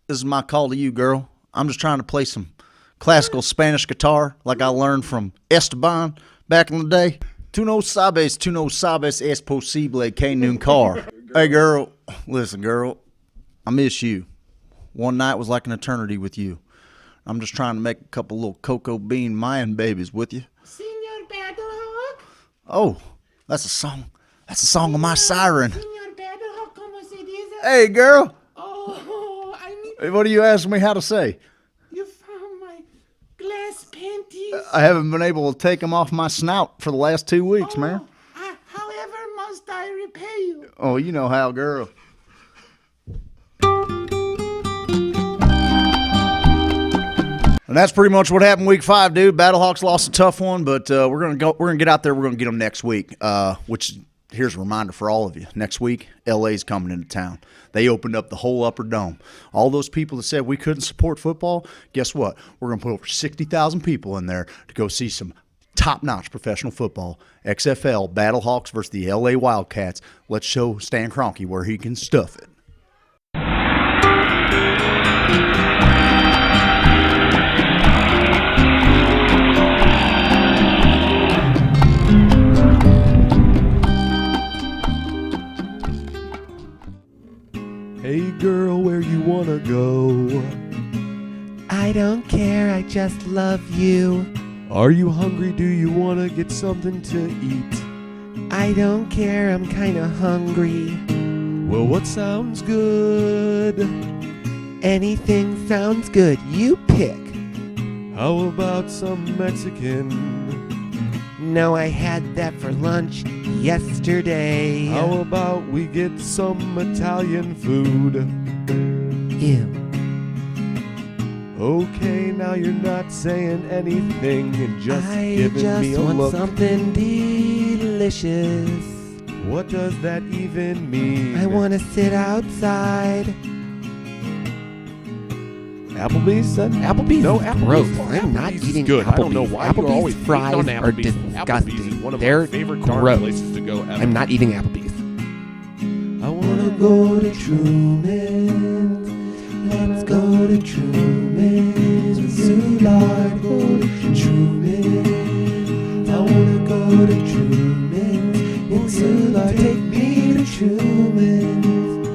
This is my call to you, girl. I'm just trying to play some classical Spanish guitar like I learned from Esteban back in the day. Tú no sabes es posible que nunca. Hey, girl, listen, girl, I miss you. One night was like an eternity with you. I'm just trying to make a couple little cocoa bean Mayan babies with you. Señor BattleHawk. Oh, that's a song. That's a song of my siren. Señor BattleHawk, ¿cómo se dice? Hey, girl, Oh, I need hey, what do you ask me how to say? you found my glass panties. I haven't been able to take them off my snout for the last 2 weeks, man. However must I repay you? Oh, you know how, girl. And that's pretty much what happened week 5, dude. BattleHawks lost a tough one, but we're gonna get out there. We're gonna get them next week. Which here's a reminder for all of you: next week, LA's coming into town. They opened up the whole upper dome. All those people that said we couldn't support football, guess what? We're gonna put over 60,000 people in there to go see some top-notch professional football. XFL BattleHawks versus the LA Wildcats. Let's show Stan Kroenke where he can stuff it. Hey girl, where you wanna go? I don't care, I just love you. Are you hungry? Do you wanna get something to eat? I don't care, I'm kinda hungry. Well, what sounds good? Anything sounds good, you pick. How about some Mexican? No, I had that for lunch yesterday. How about we get some Italian food? Ew. Okay, now you're not saying anything and just I giving just me a want look. something delicious. What does that even mean? I want to sit outside. Applebee's? Applebee's No, is Applebee's. gross. Oh, I'm not Applebee's is eating good. Applebee's. I don't know why you're always Applebee's hating fries on are Applebee's. disgusting. Applebee's is one of They're my favorite darn gross. places to go ever. I'm not eating Applebee's. I wanna go to Truman's. Let's go to Truman's. Soulard, go to Truman's. I wanna go to Truman's. In Soulard, take me to Truman's.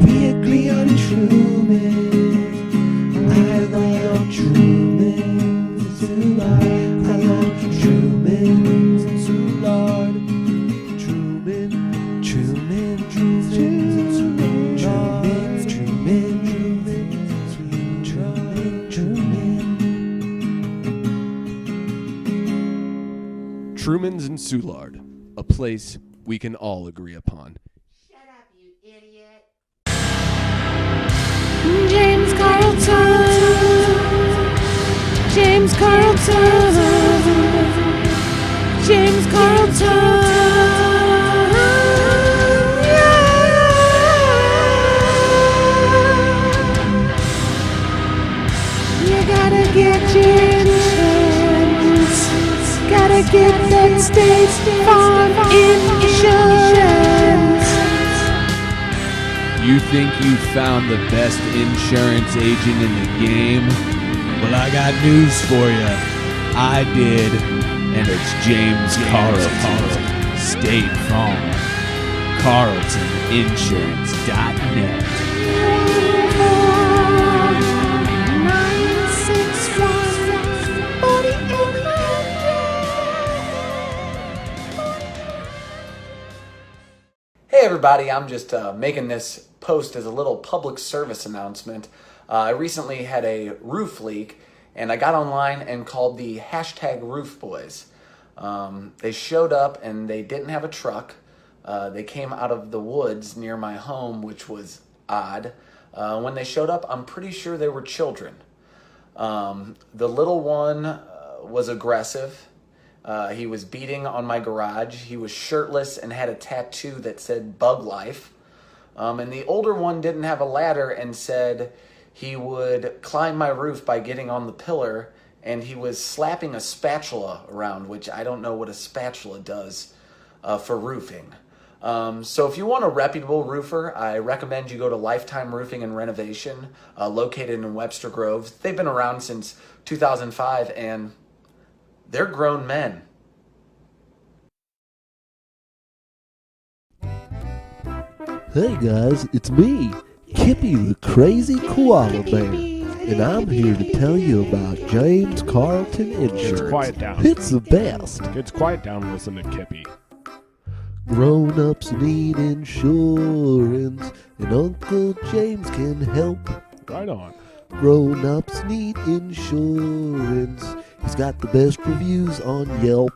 We agree on Truman's. I love Truman's. Soulard, I love Truman's. Soulard. Truman's and Soulard, a place we can all agree upon. James Carlton. James Carlton. James Carlton. You gotta get your insurance. Gotta get that State Farm insurance. You think you found the best insurance agent in the game? Well, I got news for you. I did, and it's James Carlton. State Farm. CarltonInsurance.net. 961-4800. Hey everybody, I'm just making this post as a little public service announcement. I recently had a roof leak and I got online and called the #RoofBoys. They showed up and they didn't have a truck. They came out of the woods near my home, which was odd. When they showed up, I'm pretty sure they were children. The little one was aggressive. He was beating on my garage. He was shirtless and had a tattoo that said Bug Life. And the older one didn't have a ladder and said he would climb my roof by getting on the pillar, and he was slapping a spatula around, which I don't know what a spatula does for roofing. So if you want a reputable roofer, I recommend you go to Lifetime Roofing and Renovation, located in Webster Groves. They've been around since 2005, and they're grown men. Hey guys, it's me, Kippy the Crazy Koala Bear, and I'm here to tell you about James Carlton Insurance. Kids, quiet down. It's the best. Kids, quiet down and listen to Kippy. Grown-ups need insurance, and Uncle James can help. Right on. Grown-ups need insurance. He's got the best reviews on Yelp.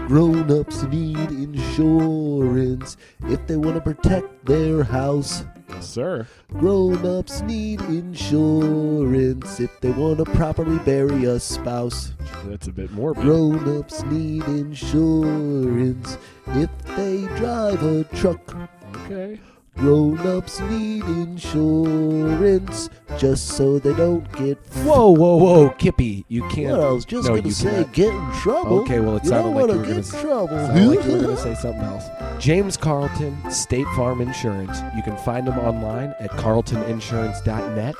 Grown-ups need insurance if they want to protect their house. Yes, sir. Grown-ups need insurance if they want to properly bury a spouse. That's a bit morbid. Grown-ups need insurance if they drive a truck. Okay. Grown-ups need insurance just so they don't get... Whoa, Kippy, you can't. Well, I was just No, going to you say cannot. get in trouble. Okay, well, it you sounded don't like wanna you were get gonna in trouble. Sounded like you were going to say something else. James Carlton, State Farm Insurance. You can find him online at CarltonInsurance.net,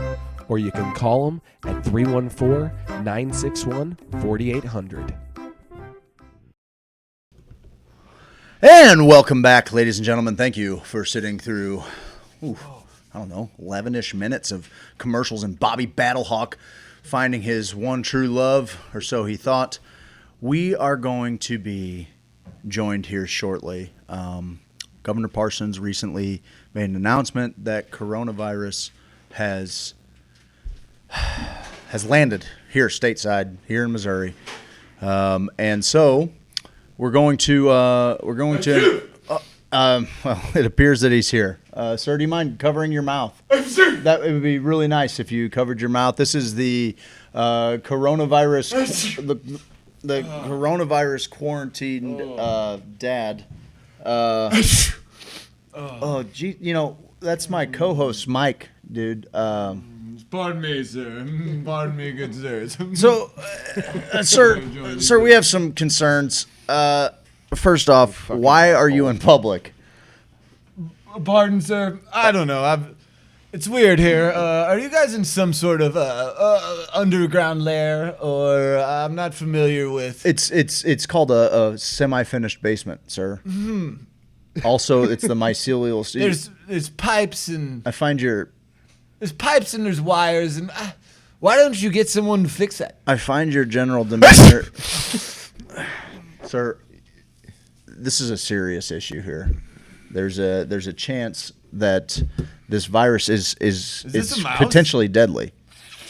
or you can call him at 314-961-4800. And welcome back, ladies and gentlemen. Thank you for sitting through, I don't know, 11-ish minutes of commercials and Bobby BattleHawk finding his one true love, or so he thought. We are going to be joined here shortly. Governor Parsons recently made an announcement that coronavirus has landed here stateside, here in Missouri. And so we're going to well, it appears that he's here. Sir, do you mind covering your mouth? Sure. That it would be really nice if you covered your mouth. This is the coronavirus, the coronavirus quarantined dad. Oh, gee, you know that's my co-host Mike, dude. Pardon me, sir. Pardon me, good sirs. So, sir, we have some concerns. First off, why are you in public? Pardon, sir. I don't know. It's weird here. Are you guys in some sort of underground lair, or I'm not familiar with? It's called a semi-finished basement, sir. Mm-hmm. Also, it's the mycelial. There's pipes and There's pipes and there's wires and why don't you get someone to fix that? I find your general demeanor, sir. This is a serious issue here. There's a chance that this virus is this a mouse? potentially deadly.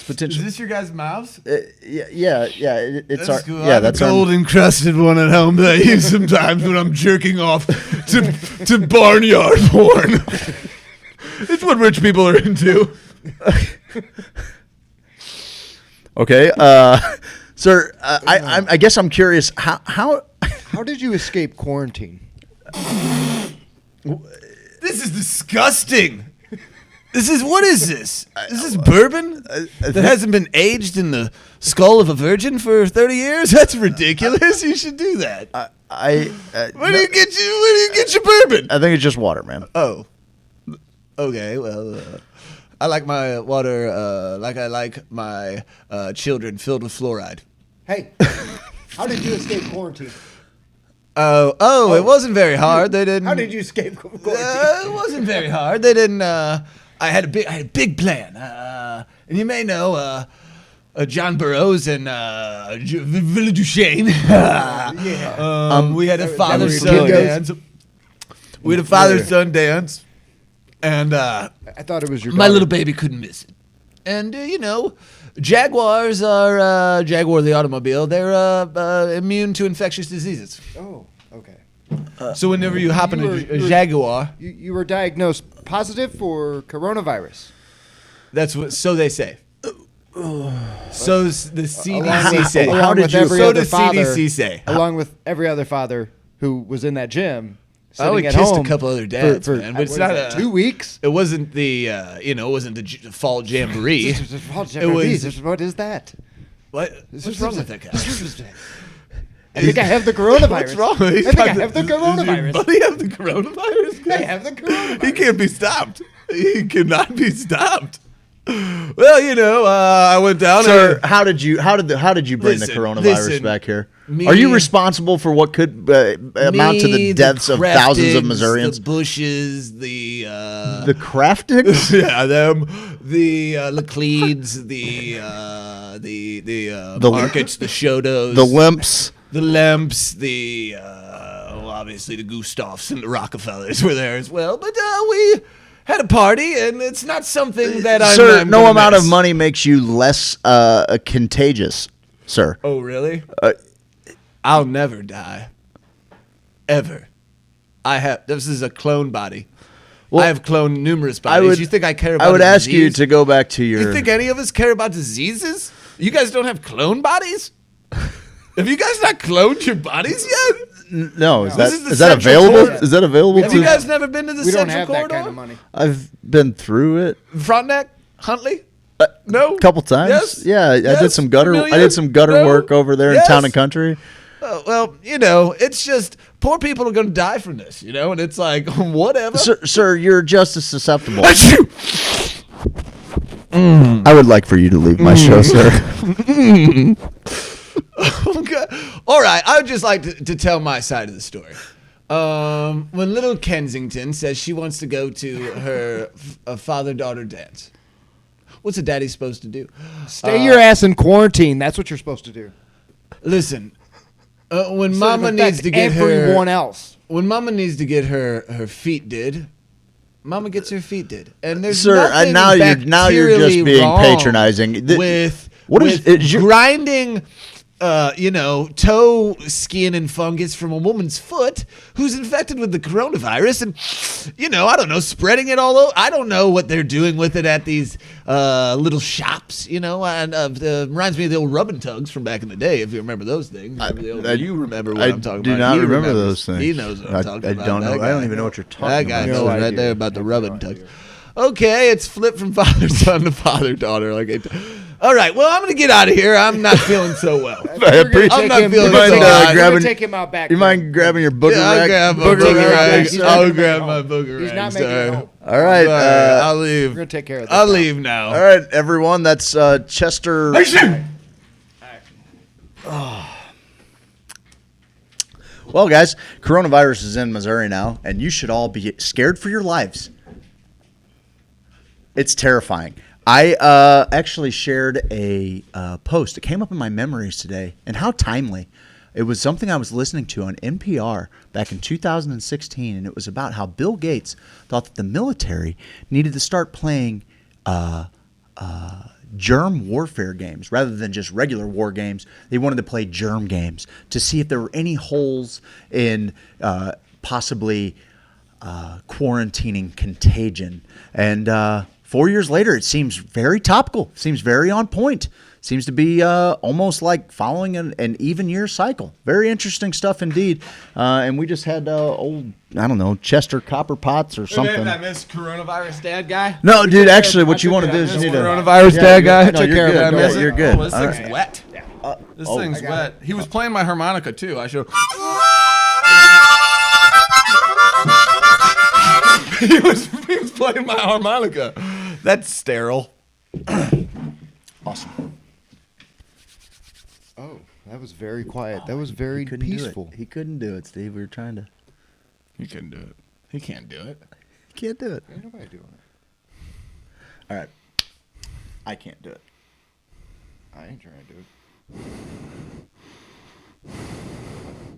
potentially. Is this your guys' mouths? Yeah. It's our cool. I yeah. have That's a our. gold encrusted one at home that I use sometimes when I'm jerking off to barnyard porn. It's what rich people are into. Okay, sir. I guess I'm curious. How How did you escape quarantine? This is disgusting. What is this? Is this bourbon that hasn't been aged in the skull of a virgin for 30 years? That's ridiculous. You should do that. Where do you get your bourbon? I think it's just water, man. Oh. Okay, well, I like my water like I like my children filled with fluoride. Hey, how did you escape quarantine? Oh, it wasn't very hard. They didn't. How did you escape quarantine? It wasn't very hard. They didn't. I had a big plan. And you may know John Burroughs and Villa Duchesne. We had a father-son dance. We had a father-son dance, and I thought it was your my daughter. little baby couldn't miss it. And Jaguars are Jaguar the automobile. They're immune to infectious diseases. Oh, okay. So whenever you hop in you a Jaguar, You were diagnosed positive for coronavirus. that's what. So they say. So the CDC say. Along How did with you- every So other the father, CDC say. Along with every other father who was in that gym. I only sitting at kissed a home couple other dads, for man, but it's what not is it, a 2 weeks. It wasn't the it wasn't the fall jamboree. It was What is that? what's wrong with that guy? I think I have the coronavirus. What's wrong? I think I have the Does your coronavirus. buddy have the coronavirus? I have the coronavirus. He can't be stopped. He cannot be stopped. Well, I went down. Sir, how did you bring Listen, the coronavirus listen, back here? me- Are you responsible for what could amount to the deaths of thousands of Missourians? The Bushes, the The Craftics? yeah, them, the Lacleeds, the Markets, the Shodos, The Limps? the Lemps, the obviously the Gustavs and the Rockefellers were there as well. But we had a party, and it's not something that Sir, I'm no gonna amount miss. of money makes you less contagious, sir. Oh, really? I'll never die. Ever. This is a clone body. Well, I have cloned numerous bodies. You think I care about I would ask you disease? to go back to your. You think any of us care about diseases? You guys don't have clone bodies? Have you guys not cloned your bodies yet? No, is that This is the is that Central available? Corridor. Is that available Have to? you guys never been to the We don't Central have Corridor? that kind of money. I've been through it Frontenac? Huntley? No? a couple times. Yes? Yeah, I Yes? did some gutter. Familiar? I did some gutter No? work over there Yes? in Town and Country. Well, it's just poor people are going to die from this, and it's like, whatever. Sir, you're just as susceptible. I would like for you to leave my show, sir. Okay. All right, I would just like to tell my side of the story. When little Kensington says she wants to go to her father-daughter dance, what's a daddy supposed to do? Stay your ass in quarantine. That's what you're supposed to do. Listen, when So Mama it needs affects to get everyone else. when Mama needs to get her feet did, Mama gets her feet did, and there's Sir, nothing now you're just bacterially being wrong patronizing. with What is- with is your- grinding. Toe skin and fungus from a woman's foot who's infected with the coronavirus and, I don't know, spreading it all over. I don't know what they're doing with it at these little shops, and reminds me of the old rub and tugs from back in the day, if you remember those things. You remember what I'm talking about. do not He remember remembers. those things. He knows what I'm talking I about. don't know. That I don't guy. even know what you're talking That guy about. knows No right idea. there about the rub and tugs. Okay, it's flipped from father-son to father-daughter. All right, well, I'm going to get out of here. I'm not feeling so well. We're gonna I'm take not him- feeling we're so gonna hot. take- grabbing- we're gonna take him out back. You mind grabbing your booger Yeah, I'll rack? grab my Booger booger rack, rag. He's sir? not I'll making grab it my home. booger He's rag, not making it sir. home. All right. I'll leave. We're gonna take care of this. I'll now. leave now. All right, everyone. That's Chester. Well, guys, coronavirus is in Missouri now, and you should all be scared for your lives. It's terrifying. I actually shared a post. It came up in my memories today, and how timely. It was something I was listening to on NPR back in 2016, and it was about how Bill Gates thought that the military needed to start playing germ warfare games rather than just regular war games. They wanted to play germ games to see if there were any holes in possibly quarantining contagion. And 4 years later, it seems very topical, seems very on point. Seems to be almost like following an even year cycle. Very interesting stuff indeed. And we just had old, I don't know, Chester Copper Pots or something. Did I miss coronavirus dad guy? No, dude, actually what you want to do is you need to... Coronavirus dad guy? No, you're good. You're good. Oh, this thing's wet. This thing's wet. He was playing my harmonica too. I showed... he was playing my harmonica. That's sterile. Awesome. Oh, that was very quiet. That was very peaceful. He couldn't do it, Steve. We were trying to... He couldn't do it. He can't do it. He can't do it. Ain't nobody doing it. All right. I can't do it. I ain't trying to do it.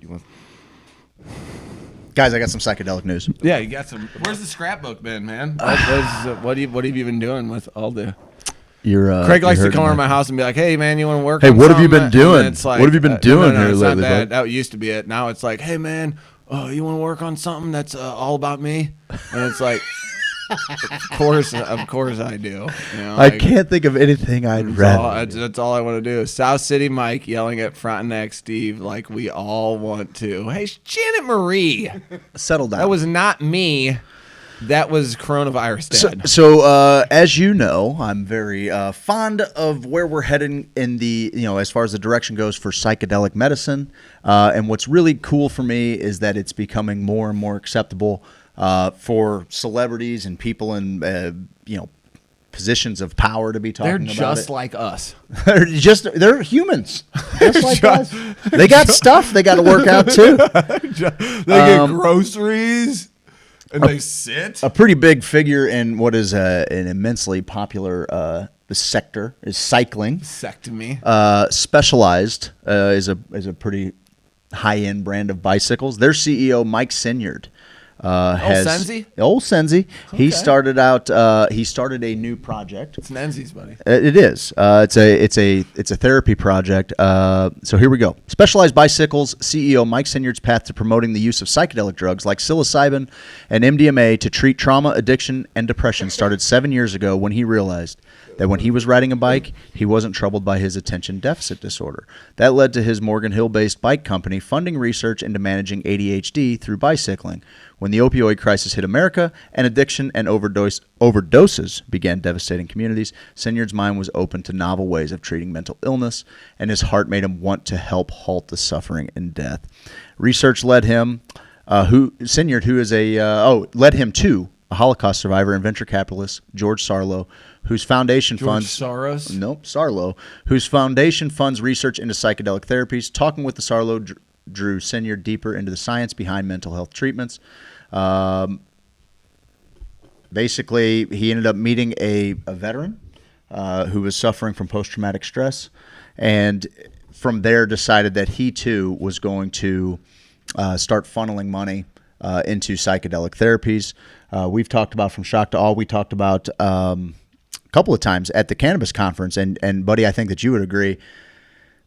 You want... Guys, I got some psychedelic news. Yeah, you got some. Where's the scrapbook been, man? What have you been doing with all the... Craig likes to come over to my house and be like, "Hey, man, you want to work? Hey, on what have you something?" been doing? And it's like, What have you been doing here it's not lately, that. bud? That used to be it. Now it's like, "Hey, man, you want to work on something that's all about me?" And it's like, of course I do. You know, I can't think of anything I'd rather. That's all I want to do. South City Mike yelling at Frontenac Steve like we all want to. Hey, Janet Marie, Settle down. that was not me. That was coronavirus dad. So as you know, I'm very fond of where we're heading in the, as far as the direction goes for psychedelic medicine. And what's really cool for me is that it's becoming more and more acceptable for celebrities and people in, positions of power to be talking They're about just it. like us. They're humans. Just like us. They got stuff they got to work out too. They get groceries. And they sit. A pretty big figure in what is an immensely popular sector is cycling. Vasectomy. Specialized is a pretty high end brand of bicycles. Their CEO Mike Sinyard Senzi? Old Senzi. Okay. He started out. He started a new project. It's Nenzi's, buddy. It is. It's a therapy project. So here we go. Specialized Bicycles CEO Mike Sinyard's path to promoting the use of psychedelic drugs like psilocybin and MDMA to treat trauma, addiction, and depression started 7 years ago when he realized that when he was riding a bike, he wasn't troubled by his attention deficit disorder. That led to his Morgan Hill-based bike company funding research into managing ADHD through bicycling. When the opioid crisis hit America and addiction and overdoses began devastating communities, Sinyard's mind was open to novel ways of treating mental illness, and his heart made him want to help halt the suffering and death. Research led him, led him to a Holocaust survivor and venture capitalist, George Sarlo, whose foundation Sarlo, whose foundation funds research into psychedelic therapies. Talking with the Sarlo drew Sinyard deeper into the science behind mental health treatments. Basically, he ended up meeting a veteran who was suffering from post-traumatic stress, and from there decided that he too was going to start funneling money into psychedelic therapies. We've talked about From Shock to Awe. We talked about a couple of times at the cannabis conference, and buddy, I think that you would agree.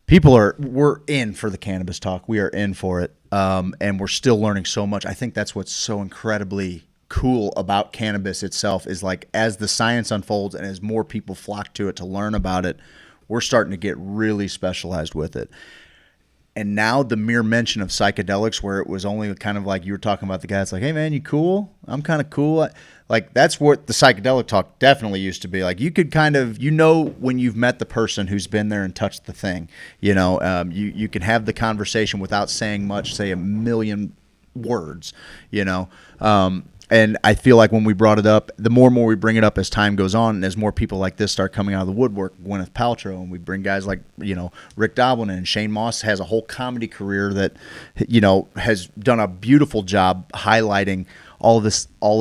We're in for the cannabis talk. We are in for it, and we're still learning so much. I think that's what's so incredibly cool about cannabis itself is like as the science unfolds and as more people flock to it to learn about it, we're starting to get really specialized with it. And now the mere mention of psychedelics, where it was only kind of like you were talking about the guy, it's like, hey, man, you cool? I'm kind of cool. Like, that's what the psychedelic talk definitely used to be. Like, you could kind of, when you've met the person who's been there and touched the thing, you can have the conversation without saying much, say a million words, and I feel like when we brought it up, the more and more we bring it up as time goes on, and as more people like this start coming out of the woodwork, Gwyneth Paltrow, and we bring guys like, Rick Doblin, and Shane Moss has a whole comedy career that, has done a beautiful job highlighting all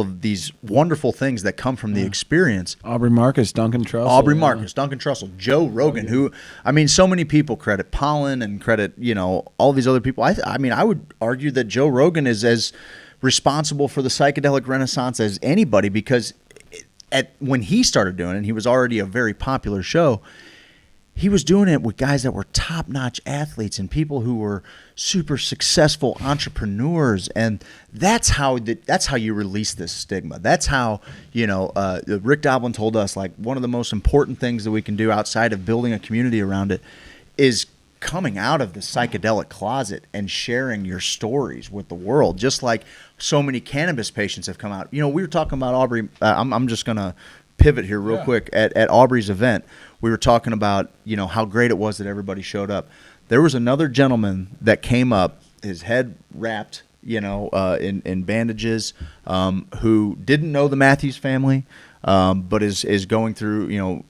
of these wonderful these that come from the experience. Aubrey Marcus, Duncan Trussell. Duncan Trussell, Joe Rogan, who, so many people credit Pollen and credit, all these other people. I would argue that Joe Rogan is as responsible for the psychedelic renaissance as anybody, because when he started doing it, he was already a very popular show. He was doing it with guys that were top-notch athletes and people who were super successful entrepreneurs, and that's how you release this stigma. That's how, Rick Doblin told us, like, one of the most important things that we can do outside of building a community around it is coming out of the psychedelic closet and sharing your stories with the world, just like so many cannabis patients have come out. We were talking about Aubrey. I'm just going to pivot here real quick. At Aubrey's event, we were talking about, how great it was that everybody showed up. There was another gentleman that came up, his head wrapped, in bandages, who didn't know the Matthews family, but is going through,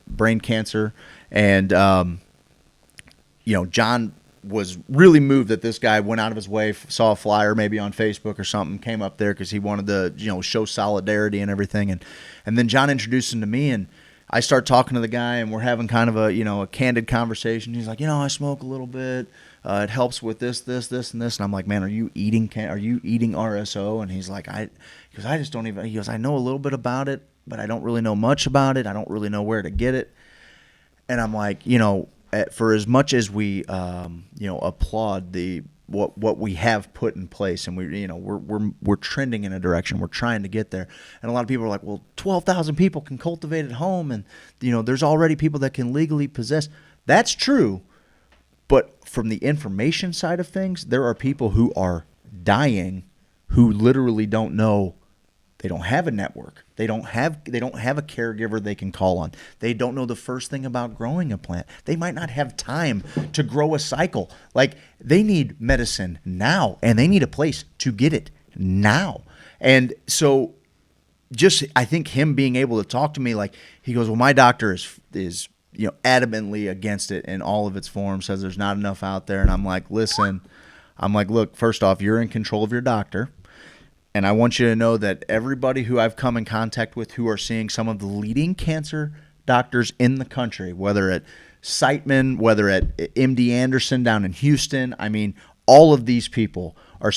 brain cancer. And, John was really moved that this guy went out of his way, saw a flyer maybe on Facebook or something, came up there because he wanted to, show solidarity and everything. And then John introduced him to me, and I start talking to the guy, and we're having kind of a candid conversation. He's like, I smoke a little bit. It helps with this, and this. And I'm like, man, are you eating RSO? And he's like, I just don't even. He goes, I know a little bit about it, but I don't really know much about it. I don't really know where to get it. And I'm like, for as much as we, applaud what we have put in place, and we're trending in a direction, we're trying to get there, and a lot of people are like, well, 12,000 people can cultivate at home, and there's already people that can legally possess. That's true, but from the information side of things, there are people who are dying who literally don't know. They don't have a network. They don't have a caregiver they can call on. They don't know the first thing about growing a plant. They might not have time to grow a cycle. Like, they need medicine now, and they need a place to get it now. And so I think him being able to talk to me, like, he goes, well, my doctor is adamantly against it in all of its forms, says there's not enough out there. And I'm like, listen, look, first off, you're in control of your doctor. And I want you to know that everybody who I've come in contact with who are seeing some of the leading cancer doctors in the country, whether at Siteman, whether at MD Anderson down in Houston, all of these people,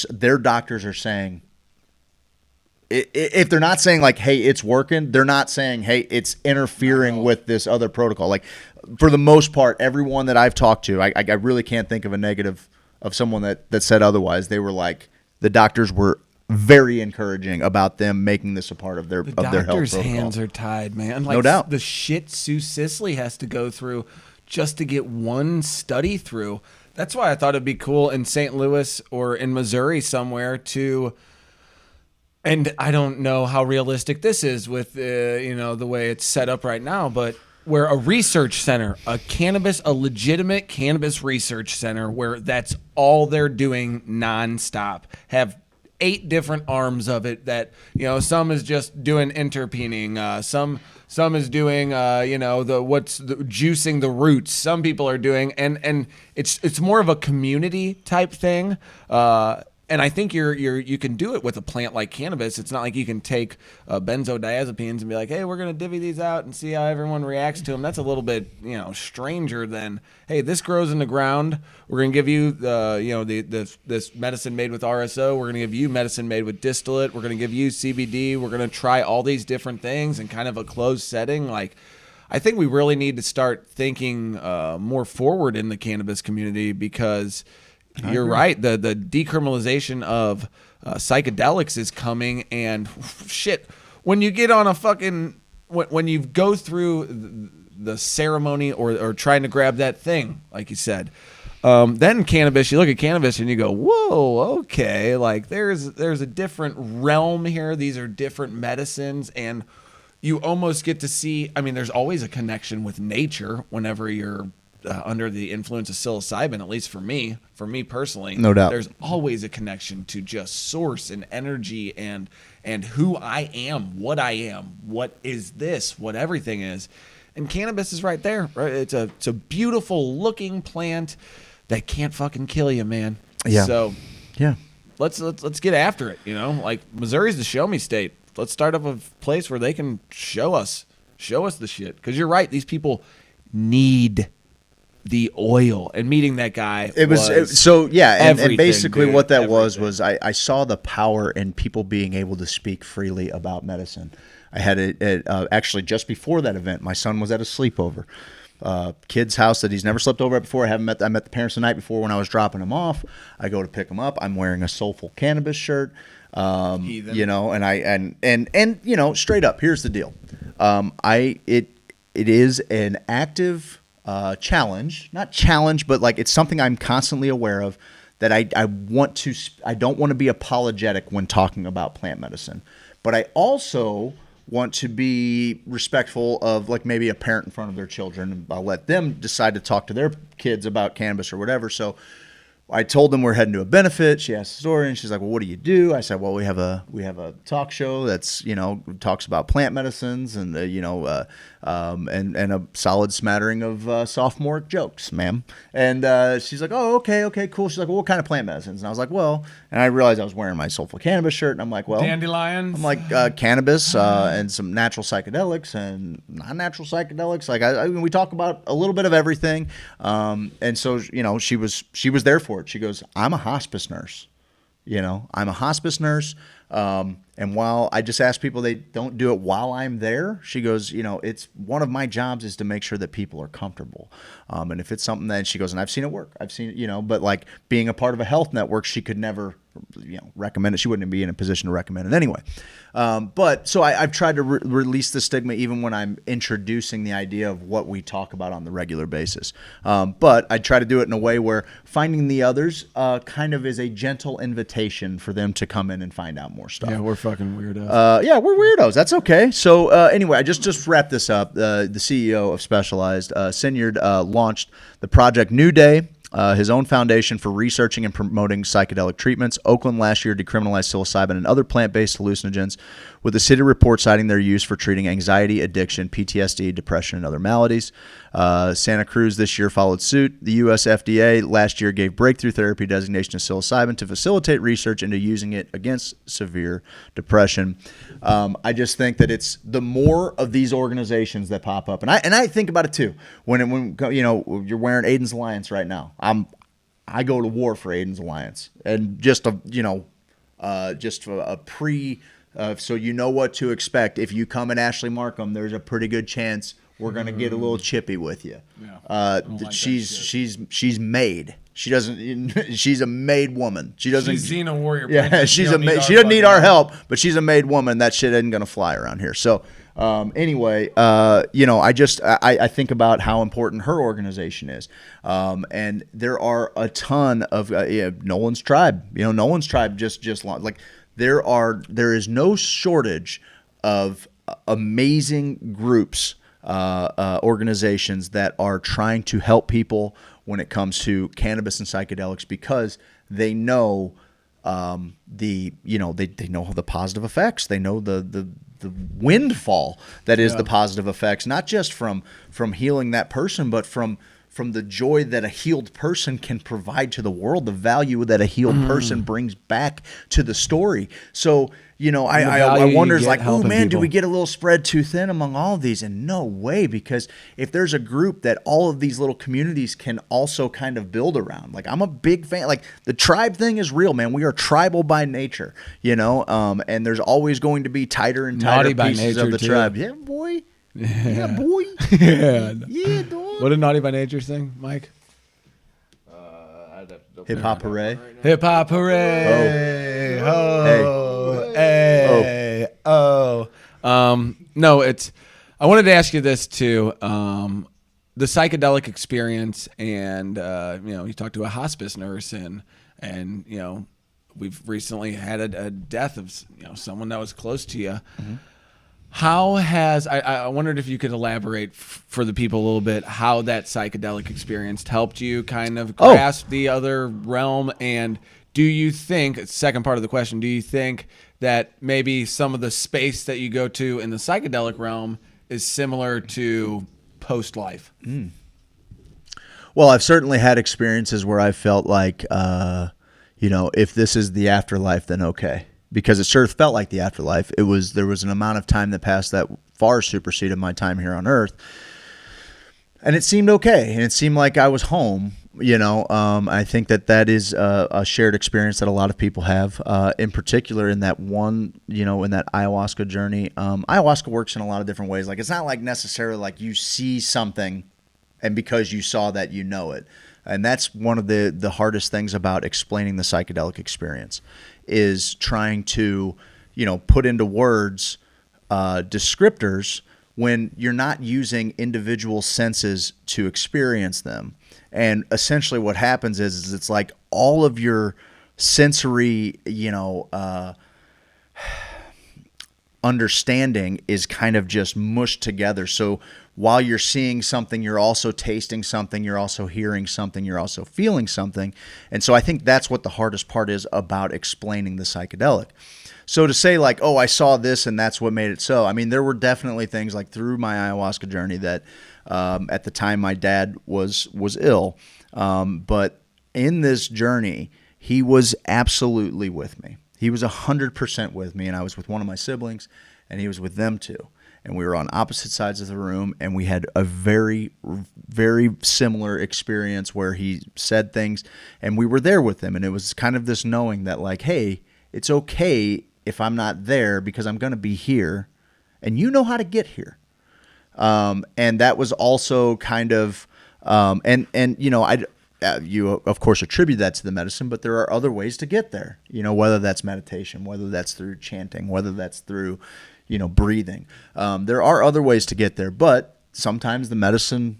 their doctors are saying, if they're not saying like, hey, it's working, they're not saying, hey, it's interfering with this other protocol. Like, for the most part, everyone that I've talked to, I really can't think of a negative of someone that said otherwise. They were like, the doctors were very encouraging about them making this a part of their health protocol. The doctor's hands are tied, man. Like, no doubt. The shit Sue Sisley has to go through just to get one study through. That's why I thought it'd be cool in St. Louis or in Missouri somewhere to, and I don't know how realistic this is with the way it's set up right now, but where a research center, a legitimate cannabis research center, where that's all they're doing nonstop, have 8 different arms of it that, some is just doing interpening, some is doing juicing the roots. Some people are doing, and it's more of a community type thing. And I think you can do it with a plant like cannabis. It's not like you can take benzodiazepines and be like, hey, we're going to divvy these out and see how everyone reacts to them. That's a little bit, stranger than, hey, this grows in the ground. We're going to give you this medicine made with RSO. We're going to give you medicine made with distillate. We're going to give you CBD. We're going to try all these different things in kind of a closed setting. Like, I think we really need to start thinking more forward in the cannabis community, because you're right. The decriminalization of psychedelics is coming, and shit, when you get on a fucking, when you go through the ceremony or trying to grab that thing, like you said, then cannabis, you look at cannabis and you go, whoa, okay, like there's a different realm here. These are different medicines, and you almost get to see, there's always a connection with nature whenever you're under the influence of psilocybin, at least for me personally. No doubt. There's always a connection to just source and energy and who I am, what is this, what everything is. And cannabis is right there. Right? It's a beautiful looking plant that can't fucking kill you, man. Yeah. So yeah, let's get after it. Like, Missouri's the show me state. Let's start up a place where they can show us the shit. Because you're right, these people need the oil, and meeting that guy and basically dude, what that was I saw the power in people being able to speak freely about medicine. I had it actually just before that event. My son was at a sleepover. Kid's house that he's never slept over at before. I met the parents the night before when I was dropping him off. I go to pick him up. I'm wearing a Soulful Cannabis shirt. You know, and you know, straight up, here's the deal. It is an active challenge, not challenge, but like it's something I'm constantly aware of that I don't want to be apologetic when talking about plant medicine, but I also want to be respectful of like maybe a parent in front of their children. I'll let them decide to talk to their kids about cannabis or whatever. So I told them we're heading to a benefit. She asked the story, and she's like, "Well, what do you do?" I said, "Well, we have a talk show that's, you know, talks about plant medicines and and a solid smattering of sophomore jokes, ma'am." And she's like, "Oh, okay, cool." She's like, "Well, what kind of plant medicines?" And I was like, "Well," and I realized I was wearing my Soulful Cannabis shirt, and I'm like, "Well, dandelions." I'm like cannabis and some natural psychedelics and non-natural psychedelics. Like I mean, we talk about a little bit of everything, and so you know, she was there for it. She goes, "I'm a hospice nurse. You know, I'm a hospice nurse. And while I just ask people they don't do it while I'm there," she goes, "You know, it's one of my jobs is to make sure that people are comfortable. And if it's something that," she goes, "and I've seen it work. I've seen it, you know, but like being a part of a health network, she could never, you know, recommend it. She wouldn't be in a position to recommend it anyway." But so I've tried to release the stigma even when I'm introducing the idea of what we talk about on the regular basis. But I try to do it in a way where finding the others kind of is a gentle invitation for them to come in and find out more stuff. Yeah, we're fucking weirdos. Yeah, we're weirdos. That's okay. So anyway, I just wrapped this up. The CEO of Specialized, Sinyard, launched the Project New Day, his own foundation for researching and promoting psychedelic treatments. Oakland last year decriminalized psilocybin and other plant-based hallucinogens, with the city report citing their use for treating anxiety, addiction, PTSD, depression, and other maladies. Santa Cruz this year followed suit. The U.S. FDA last year gave breakthrough therapy designation to psilocybin to facilitate research into using it against severe depression. I just think that it's the more of these organizations that pop up, and I think about it too. When you know, you're wearing Aiden's Alliance right now. I go to war for Aiden's Alliance, and just a pre. So you know what to expect. If you come at Ashley Markham, there's a pretty good chance we're gonna get a little chippy with you. Yeah. She's made. She doesn't. She's a made woman. She doesn't. She's Xena Warrior. Yeah, Princess. she's You don't she doesn't need our help. help, but she's a made woman. That shit isn't gonna fly around here. So anyway, you know, I think about how important her organization is, and there are a ton of Nolan's Tribe. You know, Nolan's Tribe just like there is no shortage of amazing groups, organizations that are trying to help people when it comes to cannabis and psychedelics, because they know they know the positive effects. They know the windfall that is the positive effects, not just from healing that person, but from the joy that a healed person can provide to the world, the value that a healed person brings back to the story. So, you know, I wonder, like, oh man, do we get a little spread too thin among all of these? And no way, because if there's a group that all of these little communities can also kind of build around, like I'm a big fan, like the tribe thing is real, man. We are tribal by nature, you know, and there's always going to be tighter and tighter pieces of the tribe. Yeah, boy. Yeah, boy. Yeah, dog. What did Naughty by Nature sing, Mike? Hip hop hooray. Hip hop hooray. Oh. Hey. Oh. No, it's. I wanted to ask you this too. The psychedelic experience, and you know, you talked to a hospice nurse, and you know, we've recently had a death of, you know, someone that was close to you. Mm-hmm. How has, I wondered if you could elaborate for the people a little bit how that psychedelic experience helped you kind of grasp the other realm, and do you think, second part of the question, do you think that maybe some of the space that you go to in the psychedelic realm is similar to post-life? Well, I've certainly had experiences where I felt like, you know, if this is the afterlife, then okay. Because it sure felt like the afterlife. There was an amount of time that passed that far superseded my time here on Earth, and it seemed okay, and it seemed like I was home. I think that is a shared experience that a lot of people have, in particular in that one, in that ayahuasca journey. Ayahuasca works in a lot of different ways. Like, it's not like necessarily like you see something and because you saw that, you know it. And that's one of the hardest things about explaining the psychedelic experience, is trying to, put into words descriptors when you're not using individual senses to experience them. And essentially what happens is it's like all of your sensory, understanding is kind of just mushed together. So while you're seeing something, you're also tasting something, you're also hearing something, you're also feeling something. And so I think that's what the hardest part is about explaining the psychedelic. So to say like, oh, I saw this and that's what made it so. I mean, there were definitely things like through my ayahuasca journey that at the time my dad was ill. But in this journey, he was absolutely with me. He was 100% with me, and I was with one of my siblings, and he was with them too. And we were on opposite sides of the room, and we had a very, very similar experience where he said things, and we were there with him. And it was kind of this knowing that like, hey, it's okay if I'm not there because I'm going to be here, and you know how to get here. And that was also kind of, you of course attribute that to the medicine, but there are other ways to get there, whether that's meditation, whether that's through chanting, whether that's through, breathing. There are other ways to get there, but sometimes the medicine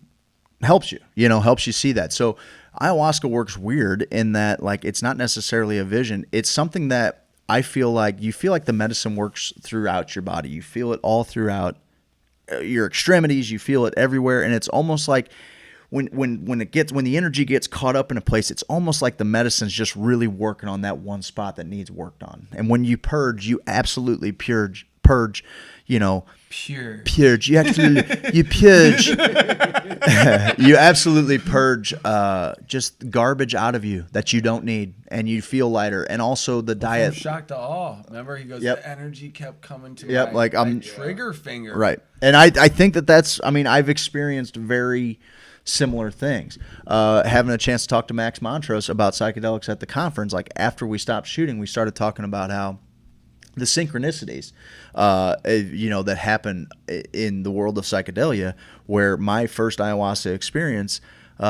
helps you, helps you see that. So ayahuasca works weird in that, like, it's not necessarily a vision. It's something that I feel like you feel like the medicine works throughout your body. You feel it all throughout your extremities. You feel it everywhere. And it's almost like when the energy gets caught up in a place, it's almost like the medicine's just really working on that one spot that needs worked on. And when you purge, you absolutely purge, purge. You absolutely, you purge. You absolutely purge just garbage out of you that you don't need, and you feel lighter. And also the diet. From shock to awe. Remember, he goes, Yep. The energy kept coming to Yep, like I'm trigger finger. Right. And I think that's, I've experienced very similar things. Having a chance to talk to Max Montrose about psychedelics at the conference, like after we stopped shooting, we started talking about how the synchronicities, that happen in the world of psychedelia, where my first ayahuasca experience,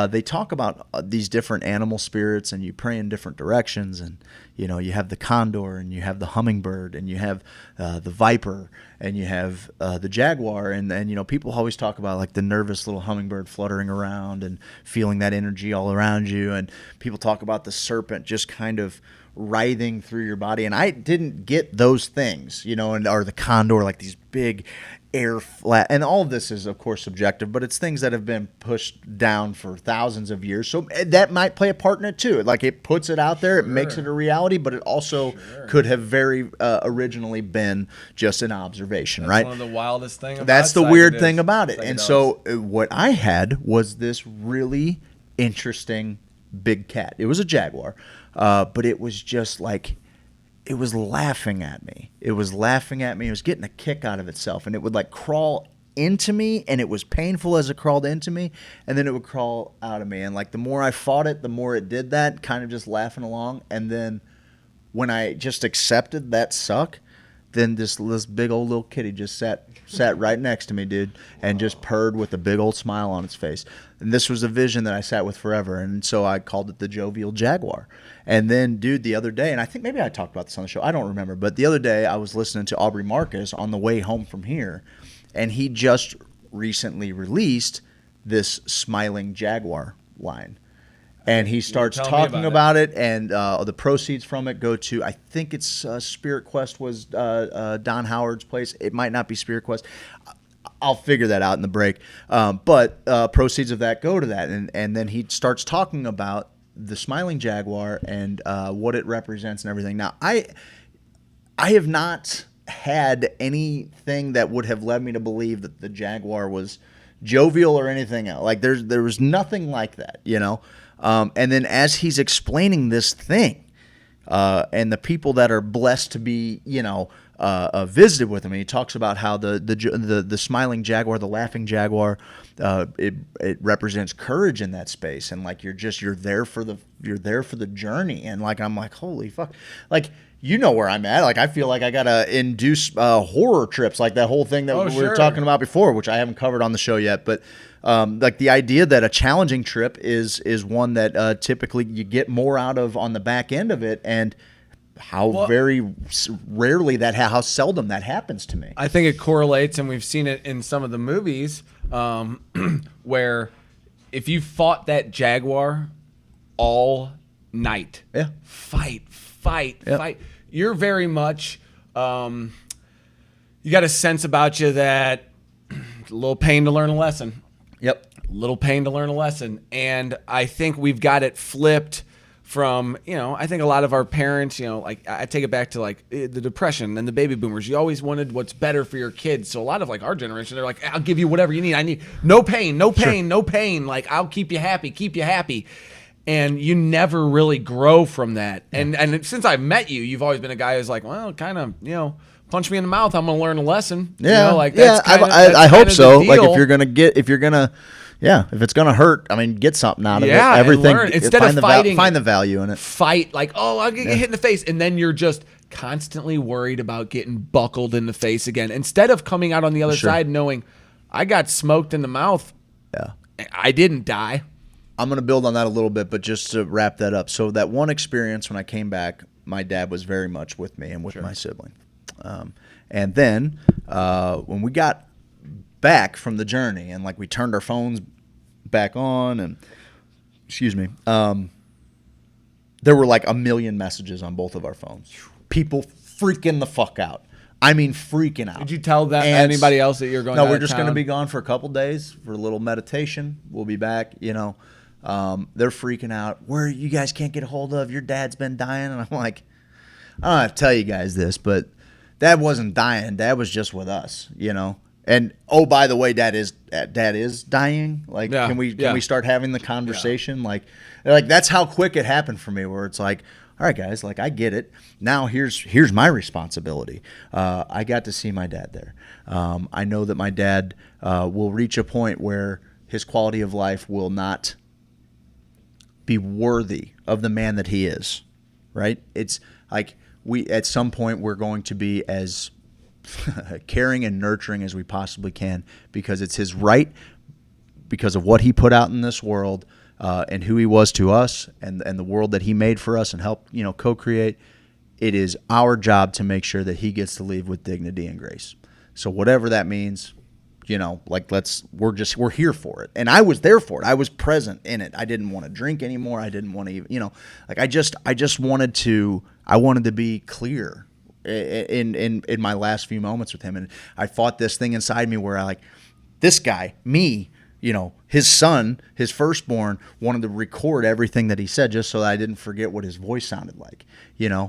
they talk about these different animal spirits, and you pray in different directions, and you have the condor, and you have the hummingbird, and you have the viper, and you have the jaguar, and people always talk about like the nervous little hummingbird fluttering around and feeling that energy all around you, and people talk about the serpent just kind of writhing through your body. And I didn't get those things, or the condor, like these big air flat, and all of this is of course subjective, but it's things that have been pushed down for thousands of years. So that might play a part in it too. Like, it puts it out there, it makes it a reality, but it also could have very originally been just an observation. That's right? One of the wildest things. That's the weird thing about it. And so what I had was this really interesting big cat. It was a jaguar, but it was just like, it was laughing at me. It was laughing at me. It was getting a kick out of itself. And it would like crawl into me, and it was painful as it crawled into me, and then it would crawl out of me. And like the more I fought it, the more it did that, kind of just laughing along. And then when I just accepted that suck, then this big old little kitty just sat right next to me, dude, and just purred with a big old smile on its face. And this was a vision that I sat with forever. And so I called it the jovial jaguar. And then, dude, the other day, and I think maybe I talked about this on the show, I don't remember, but the other day I was listening to Aubrey Marcus on the way home from here, and he just recently released this Smiling Jaguar line. And he starts talking about it, and the proceeds from it go to, I think it's Spirit Quest was Don Howard's place. It might not be Spirit Quest. I'll figure that out in the break. But proceeds of that go to that. And then he starts talking about the Smiling Jaguar and what it represents and everything. Now, I have not had anything that would have led me to believe that the Jaguar was jovial or anything else. Like, there was nothing like that, and then as he's explaining this thing, and the people that are blessed to be, visited with him, and he talks about how the smiling jaguar, the laughing jaguar, it represents courage in that space, and like you're there for the journey, and like I'm like, holy fuck, like. You know where I'm at. Like, I feel like I got to induce horror trips, like that whole thing that we were talking about before, which I haven't covered on the show yet. But like the idea that a challenging trip is one that typically you get more out of on the back end of it, and how very rarely how seldom that happens to me. I think it correlates, and we've seen it in some of the movies where if you fought that jaguar all night, fight, you're very much you got a sense about you that a little pain to learn a lesson. Little pain to learn a lesson. And I think we've got it flipped from, I think a lot of our parents, like I take it back to like the Depression and the baby boomers. You always wanted what's better for your kids. So a lot of like our generation, they're like, I'll give you whatever you need. I need no pain. Like, I'll keep you happy. And you never really grow from that. And since I've met you, you've always been a guy who's like, well, kind of, punch me in the mouth, I'm gonna learn a lesson. I hope so. Like if it's gonna hurt, I mean, get something out of it. Everything instead of fighting, find the value in it. Fight like, I'll get hit in the face, and then you're just constantly worried about getting buckled in the face again. Instead of coming out on the other side knowing I got smoked in the mouth. I didn't die. I'm going to build on that a little bit, but just to wrap that up. So that one experience when I came back, my dad was very much with me and with my sibling. And then when we got back from the journey and like we turned our phones back on and, there were like 1 million messages on both of our phones. People freaking the fuck out. I mean, freaking out. Did you tell that anybody else that you're going? No, we're just going to be gone for a couple days for a little meditation. We'll be back, They're freaking out. Where you guys can't get a hold of? Your dad's been dying. And I'm like, I don't have to tell you guys this, but Dad wasn't dying. Dad was just with us, And oh, by the way, Dad is dying. Like, can we start having the conversation? Like that's how quick it happened for me. Where it's like, all right, guys, like I get it. Now here's my responsibility. I got to see my dad there. I know that my dad will reach a point where his quality of life will not be worthy of the man that he is, right? It's like at some point we're going to be as caring and nurturing as we possibly can because it's his right, because of what he put out in this world and who he was to us and the world that he made for us and helped, co-create. It is our job to make sure that he gets to leave with dignity and grace. So whatever that means, we're here for it. And I was there for it. I was present in it. I didn't want to drink anymore. I didn't want to even, I just wanted to be clear in my last few moments with him. And I fought this thing inside me where this guy, me, his son, his firstborn, wanted to record everything that he said just so that I didn't forget what his voice sounded like,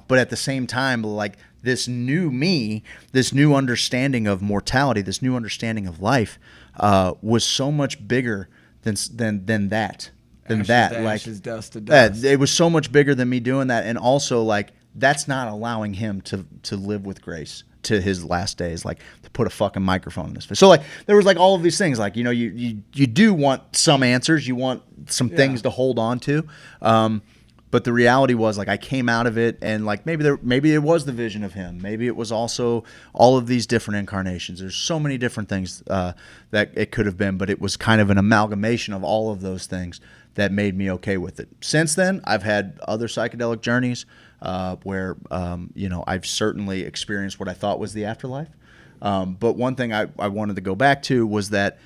But at the same time, like this new me, this new understanding of mortality, this new understanding of life, was so much bigger than that. Ashes, dust to dust. It was so much bigger than me doing that, and also like that's not allowing him to live with grace to his last days, like to put a fucking microphone in his face. So like there was like all of these things, like you do want some answers, you want some things to hold on to, but the reality was like I came out of it and like maybe it was the vision of him, maybe it was also all of these different incarnations. There's so many different things that it could have been, but it was kind of an amalgamation of all of those things that made me okay with it. Since then, I've had other psychedelic journeys where I've certainly experienced what I thought was the afterlife. But one thing I wanted to go back to was that,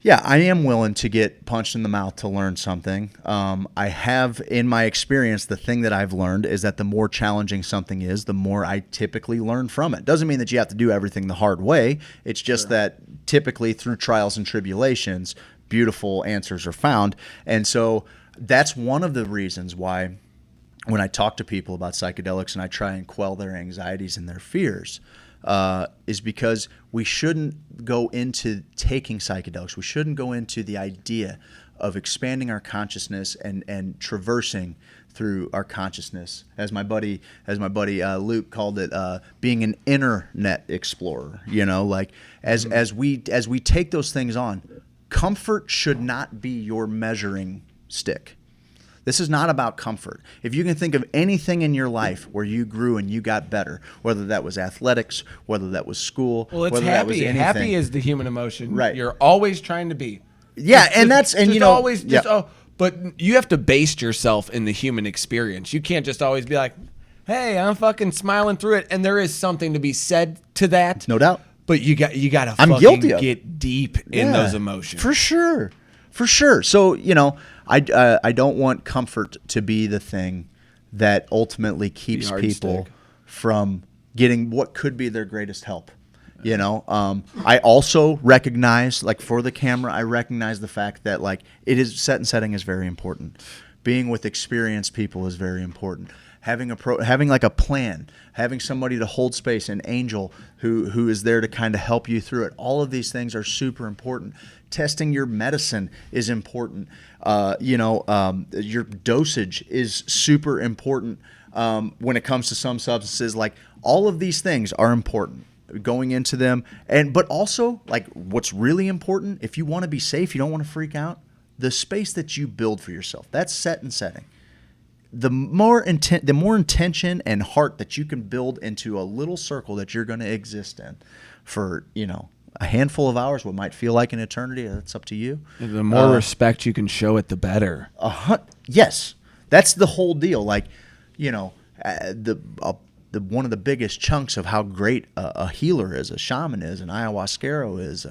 I am willing to get punched in the mouth to learn something. I have, in my experience, the thing that I've learned is that the more challenging something is, the more I typically learn from it. Doesn't mean that you have to do everything the hard way. It's just that typically through trials and tribulations, beautiful answers are found. And so that's one of the reasons why when I talk to people about psychedelics and I try and quell their anxieties and their fears, is because we shouldn't go into taking psychedelics. We shouldn't go into the idea of expanding our consciousness and traversing through our consciousness, as my buddy Luke called it, being an internet explorer. You know, like as we take those things on, comfort should not be your measuring stick. This is not about comfort. If you can think of anything in your life where you grew and you got better, whether that was athletics, whether that was school, Well, it's whether that was happy. anything. Happy is the human emotion. Right. You're always trying to be. Yeah, Just- and that's and just you know always just yeah. but you have to base yourself in the human experience. You can't just always be like, "Hey, I'm fucking smiling through it," and there is something to be said to that. No doubt. But you got to I'm fucking guilty of it. get deep in Yeah, those emotions. for sure. So you know, I don't want comfort to be the thing that ultimately keeps people yardstick. from getting what could be their greatest help. You know, I also recognize, like for the camera, I recognize the fact that like it is set and setting is very important. Being with experienced people is very important. Having like a plan, having somebody to hold space, an angel who is there to kind of help you through it. All of these things are super important. Testing your medicine is important. Your dosage is super important when it comes to some substances. Like all of these things are important. Going into them, but also like what's really important, if you want to be safe, you don't want to freak out, the space that you build for yourself, that's set and setting. The more intention and heart that you can build into a little circle that you're going to exist in for, you know, a handful of hours, what might feel like an eternity, that's up to you. The more respect you can show it, the better. Yes, that's the whole deal. Like, you know, one of the biggest chunks of how great a healer is, a shaman is, an ayahuasquero is,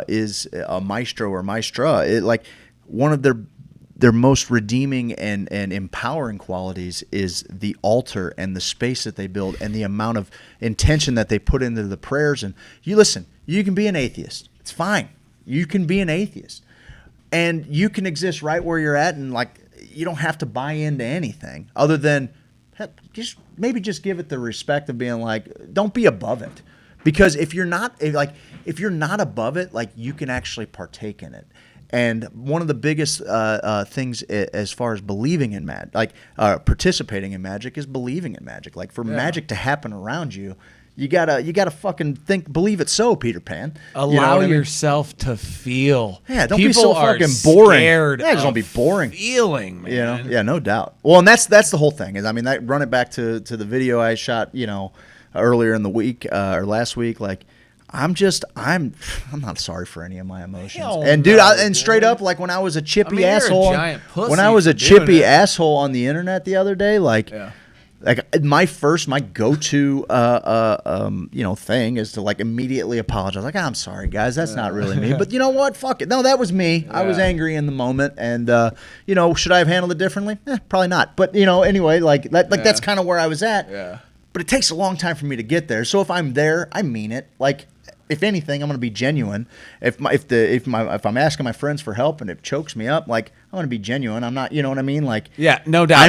is a maestro or maestra. Like one of their most redeeming and empowering qualities is the altar and the space that they build and the amount of intention that they put into the prayers. And you can be an atheist. It's fine. You can be an atheist. And you can exist right where you're at, and like you don't have to buy into anything other than just give it the respect of being like, don't be above it. Because if you're not above it, like you can actually partake in it. And one of the biggest things as far as believing in magic, like participating in magic, is believing in magic. Like for magic to happen around you, you gotta fucking believe it. So Peter Pan, Allow yourself to feel. Yeah, don't People be so are fucking boring. scared Yeah, just don't be of boring. Feeling, man. You know, yeah, no doubt. Well, and that's the whole thing. Is I mean, run it back to the video I shot, you know, earlier in the week or last week. Like, I'm not sorry for any of my emotions. Hell And dude, no, and straight up, like when I was a chippy I mean, you're a asshole, giant pussy when I was a for doing chippy it. asshole on the internet the other day, like. Yeah. Like my go-to, thing is to like immediately apologize. Like, I'm sorry, guys, that's not really me. But you know what? Fuck it. No, that was me. I was angry in the moment, and should I have handled it differently? Probably not. But anyway, like that's kind of where I was at. Yeah. But it takes a long time for me to get there. So if I'm there, I mean it. Like, if anything, I'm going to be genuine. If I'm asking my friends for help and it chokes me up, like I'm going to be genuine. I'm not, you know what I mean? Like, Yeah, no doubt.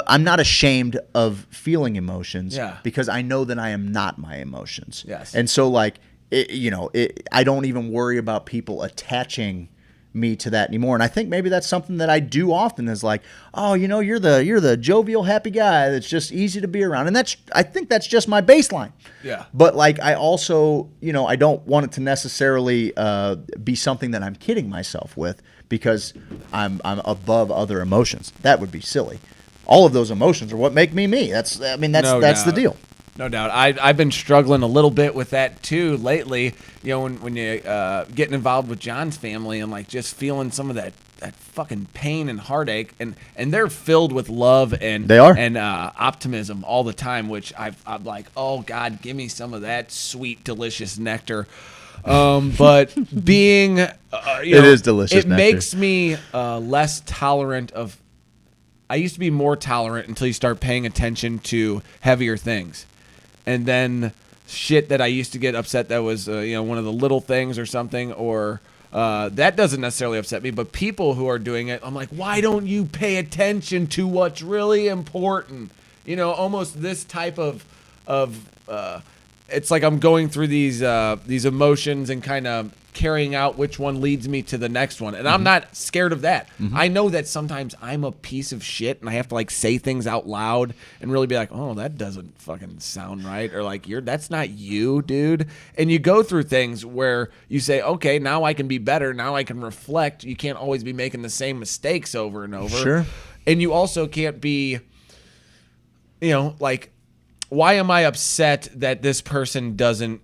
I'm not ashamed of feeling emotions. Yeah. Because I know that I am not my emotions. Yes. And so like, I don't even worry about people attaching me to that anymore. And I think maybe that's something that I do often is like, oh, you're the jovial, happy guy that's just easy to be around. And I think that's just my baseline. Yeah. But like, I also, I don't want it to necessarily be something that I'm kidding myself with because I'm above other emotions. That would be silly. All of those emotions are what make me me. That's No the doubt. deal. No doubt. I've been struggling a little bit with that too lately. When you getting involved with John's family and like just feeling some of that fucking pain and heartache, and they're filled with love and They are. and optimism all the time, which I'm like, oh God, give me some of that sweet, delicious nectar. But being, it is delicious It nectar. makes me less tolerant of. I used to be more tolerant until you start paying attention to heavier things. And then shit that I used to get upset that was, one of the little things or something, or that doesn't necessarily upset me, but people who are doing it, I'm like, why don't you pay attention to what's really important? Almost this type of it's like I'm going through these emotions and kind of carrying out which one leads me to the next one. And I'm not scared of that. I know that sometimes I'm a piece of shit and I have to like say things out loud and really be like, oh, that doesn't fucking sound right. Or like, that's not you, dude. And you go through things where you say, okay, now I can be better. Now I can reflect. You can't always be making the same mistakes over and over. Sure. And you also can't be, like, why am I upset that this person doesn't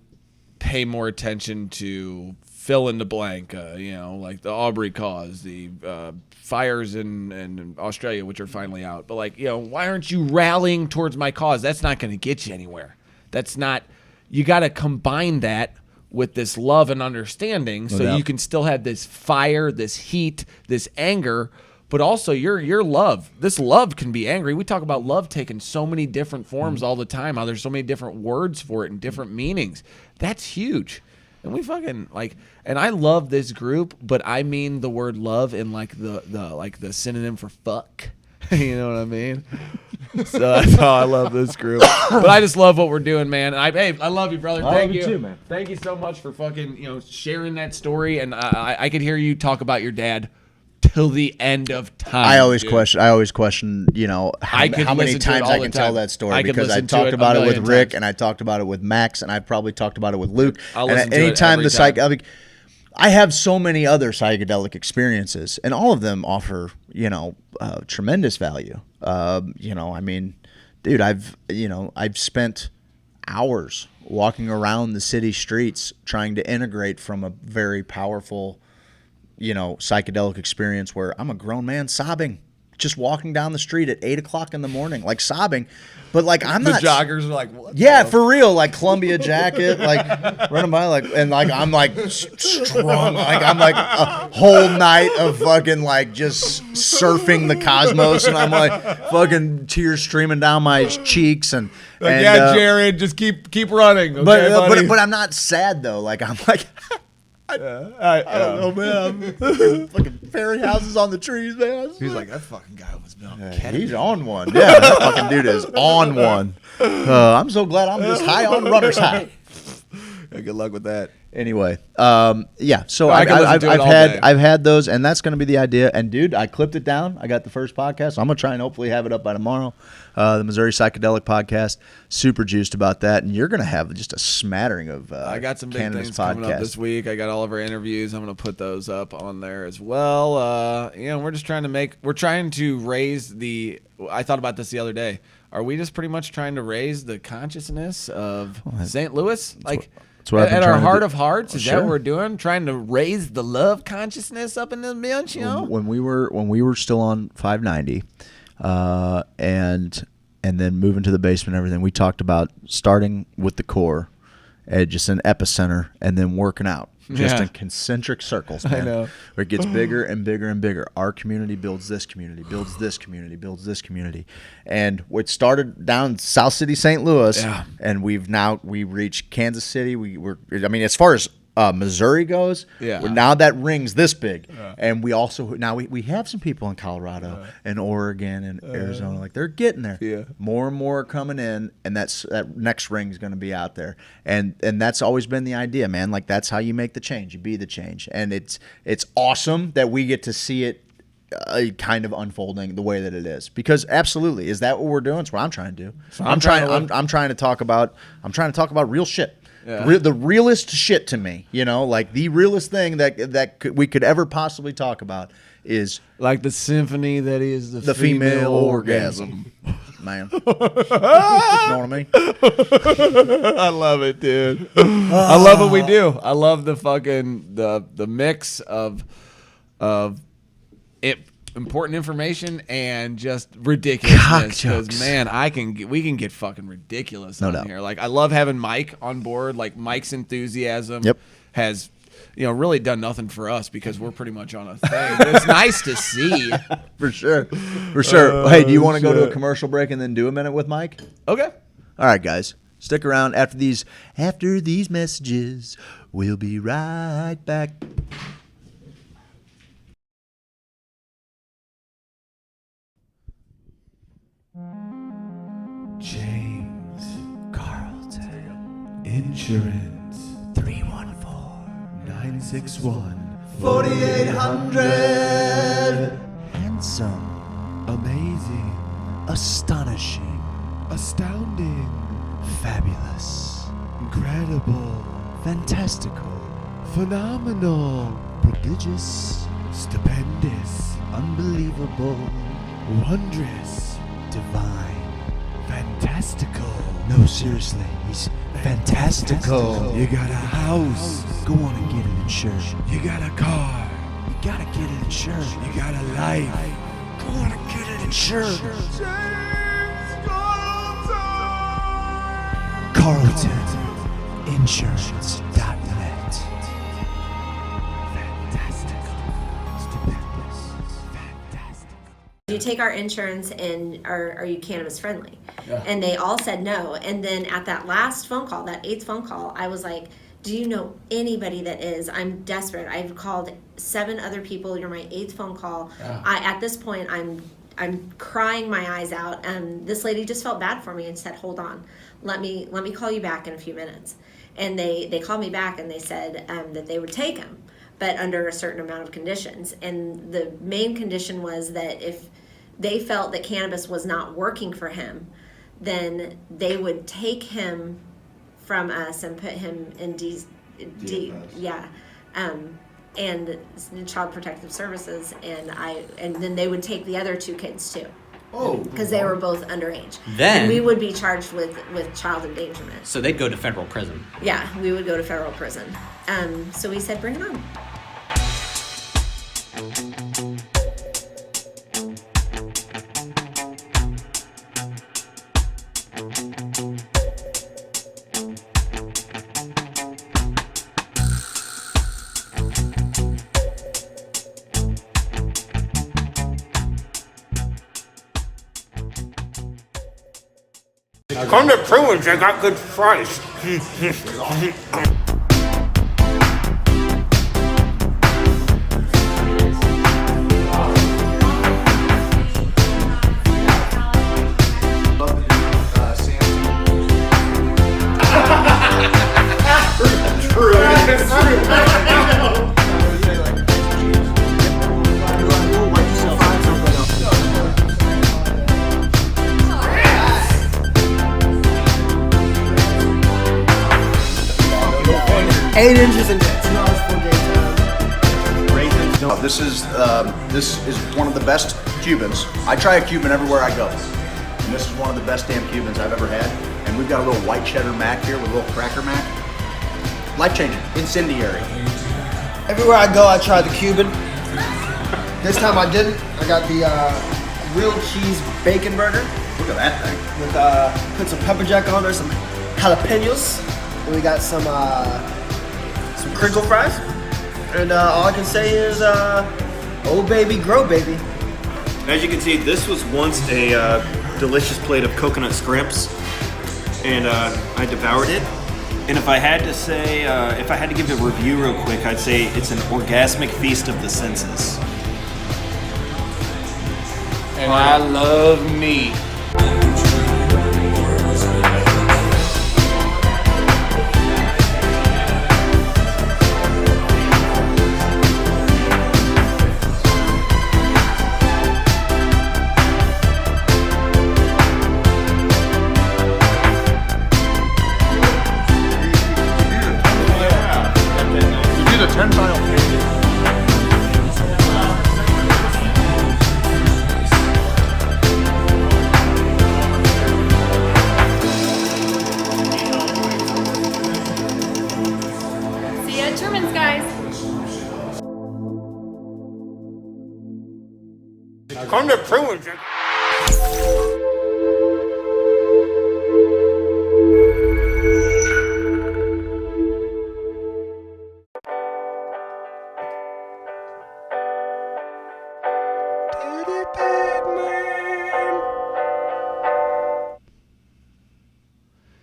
pay more attention to fill in the blank, like the Aubrey cause, the fires in Australia, which are finally out. But like, why aren't you rallying towards my cause? That's not going to get you anywhere. That's not, you got to combine that with this love and understanding so you can still have this fire, this heat, this anger, but also your love. This love can be angry. We talk about love taking so many different forms all the time, how there's so many different words for it and different meanings. That's huge. And we fucking like, and I love this group, but I mean the word love in like the synonym for fuck. You know what I mean? So that's how I love this group. But I just love what we're doing, man. And I love you, brother. Thank you too, man. Thank you so much for fucking sharing that story. And I could hear you talk about your dad till the end of time. I always question, how many times I can tell that story, because I talked about it with Rick and I talked about it with Max and I probably talked about it with Luke. And anytime I have so many other psychedelic experiences and all of them offer, tremendous value. Dude, I've spent hours walking around the city streets trying to integrate from a very powerful psychedelic experience where I'm a grown man sobbing, just walking down the street at 8 o'clock in the morning, like sobbing. But like, I'm not. The joggers are like, what? Yeah, for real. Like Columbia jacket, like running by, like, and like, I'm like strung. Like, I'm like a whole night of fucking like just surfing the cosmos. And I'm like fucking tears streaming down my cheeks. And Jared, just keep running. Okay, but I'm not sad though. Like, I'm like, I don't know, man. Fucking fairy houses on the trees, man. He's like, that fucking guy was built. He's on one. Yeah, that fucking dude is on one. I'm so glad I'm just high on runner's high. Yeah, good luck with that. Anyway, so I've had those, and that's going to be the idea. And dude, I clipped it down. I got the first podcast. So I'm going to try and hopefully have it up by tomorrow. The Missouri Psychedelic Podcast. Super juiced about that, and you're going to have just a smattering of I got some big cannabis things coming up this week. I got all of our interviews. I'm going to put those up on there as well. We're just trying to raise the. I thought about this the other day. Are we just pretty much trying to raise the consciousness of St. Louis? At our heart of hearts, is that what we're doing? Trying to raise the love consciousness up in the bench, When we were still on 590, and then moving to the basement and everything, we talked about starting with the core at just an epicenter and then working out. Just in concentric circles, man. I know. Where it gets bigger and bigger and bigger. Our community builds this community, builds this community, builds this community. And it started down South City, St. Louis, and we reached Kansas City. As far as Missouri goes, now that ring's this big. And we also, now we have some people in Colorado and Oregon and Arizona. Like, they're getting there. Yeah. More and more are coming in, and that next ring's going to be out there. And that's always been the idea, man. Like, that's how you make the change. You be the change. And it's awesome that we get to see it kind of unfolding the way that it is, because absolutely, is that what we're doing? It's what I'm trying to do. I'm trying to talk about real shit. Yeah. The realest shit to me, like the realest thing that we could ever possibly talk about is like the symphony that is the female orgasm. Man, you know what I mean? I love it, dude. I love what we do. I love the fucking the mix of important information and just ridiculousness. Because man, we can get fucking ridiculous on here. Like, I love having Mike on board. Like, Mike's enthusiasm has really done nothing for us because we're pretty much on a thing. But it's nice to see. For sure. Hey, do you want to go to a commercial break and then do a minute with Mike? Okay. All right, guys. Stick around after these messages. We'll be right back. James Carlton Insurance 314-961-4800. Handsome, Amazing. astonishing, Astounding. fabulous, Incredible. fantastical, Phenomenal. prodigious, Stupendous. unbelievable, Wondrous. divine. Fantastical. No, seriously, he's fantastical. You got a house. Go on and get it insured. You got a car. You gotta get it insured. You got a life. Go on and get it insured. CarltonInsurance.net. Fantastical. Stupendous. Fantastic. You take our insurance and are you cannabis friendly? And they all said no. And then at that last phone call, that 8th phone call, I was like, do you know anybody that is? I'm desperate. I've called 7 other people. You're my 8th phone call. At this point, I'm crying my eyes out. And this lady just felt bad for me and said, hold on, let me call you back in a few minutes. And they called me back and they said that they would take him, but under a certain amount of conditions. And the main condition was that if they felt that cannabis was not working for him, then they would take him from us and put him in and Child Protective Services, and then they would take the other 2 kids too. Oh, because they were both underage. Then and we would be charged with child endangerment. So they'd go to federal prison. Yeah, we would go to federal prison. So we said, bring it on. Come to Bruins, I got good fries. This is one of the best Cubans. I try a Cuban everywhere I go, and this is one of the best damn Cubans I've ever had. And we've got a little white cheddar mac here with a little cracker mac. Life-changing, incendiary. Everywhere I go, I try the Cuban. This time I didn't. I got the grilled cheese bacon burger. Look at that thing. With put some pepper jack on there, some jalapenos. And we got some crinkle fries. And all I can say is, oh baby, grow baby. As you can see, this was once a delicious plate of coconut scrimps, and I devoured it. And if I had to say, if I had to give it a review real quick, I'd say it's an orgasmic feast of the senses. And I love meat. Come to Bruins.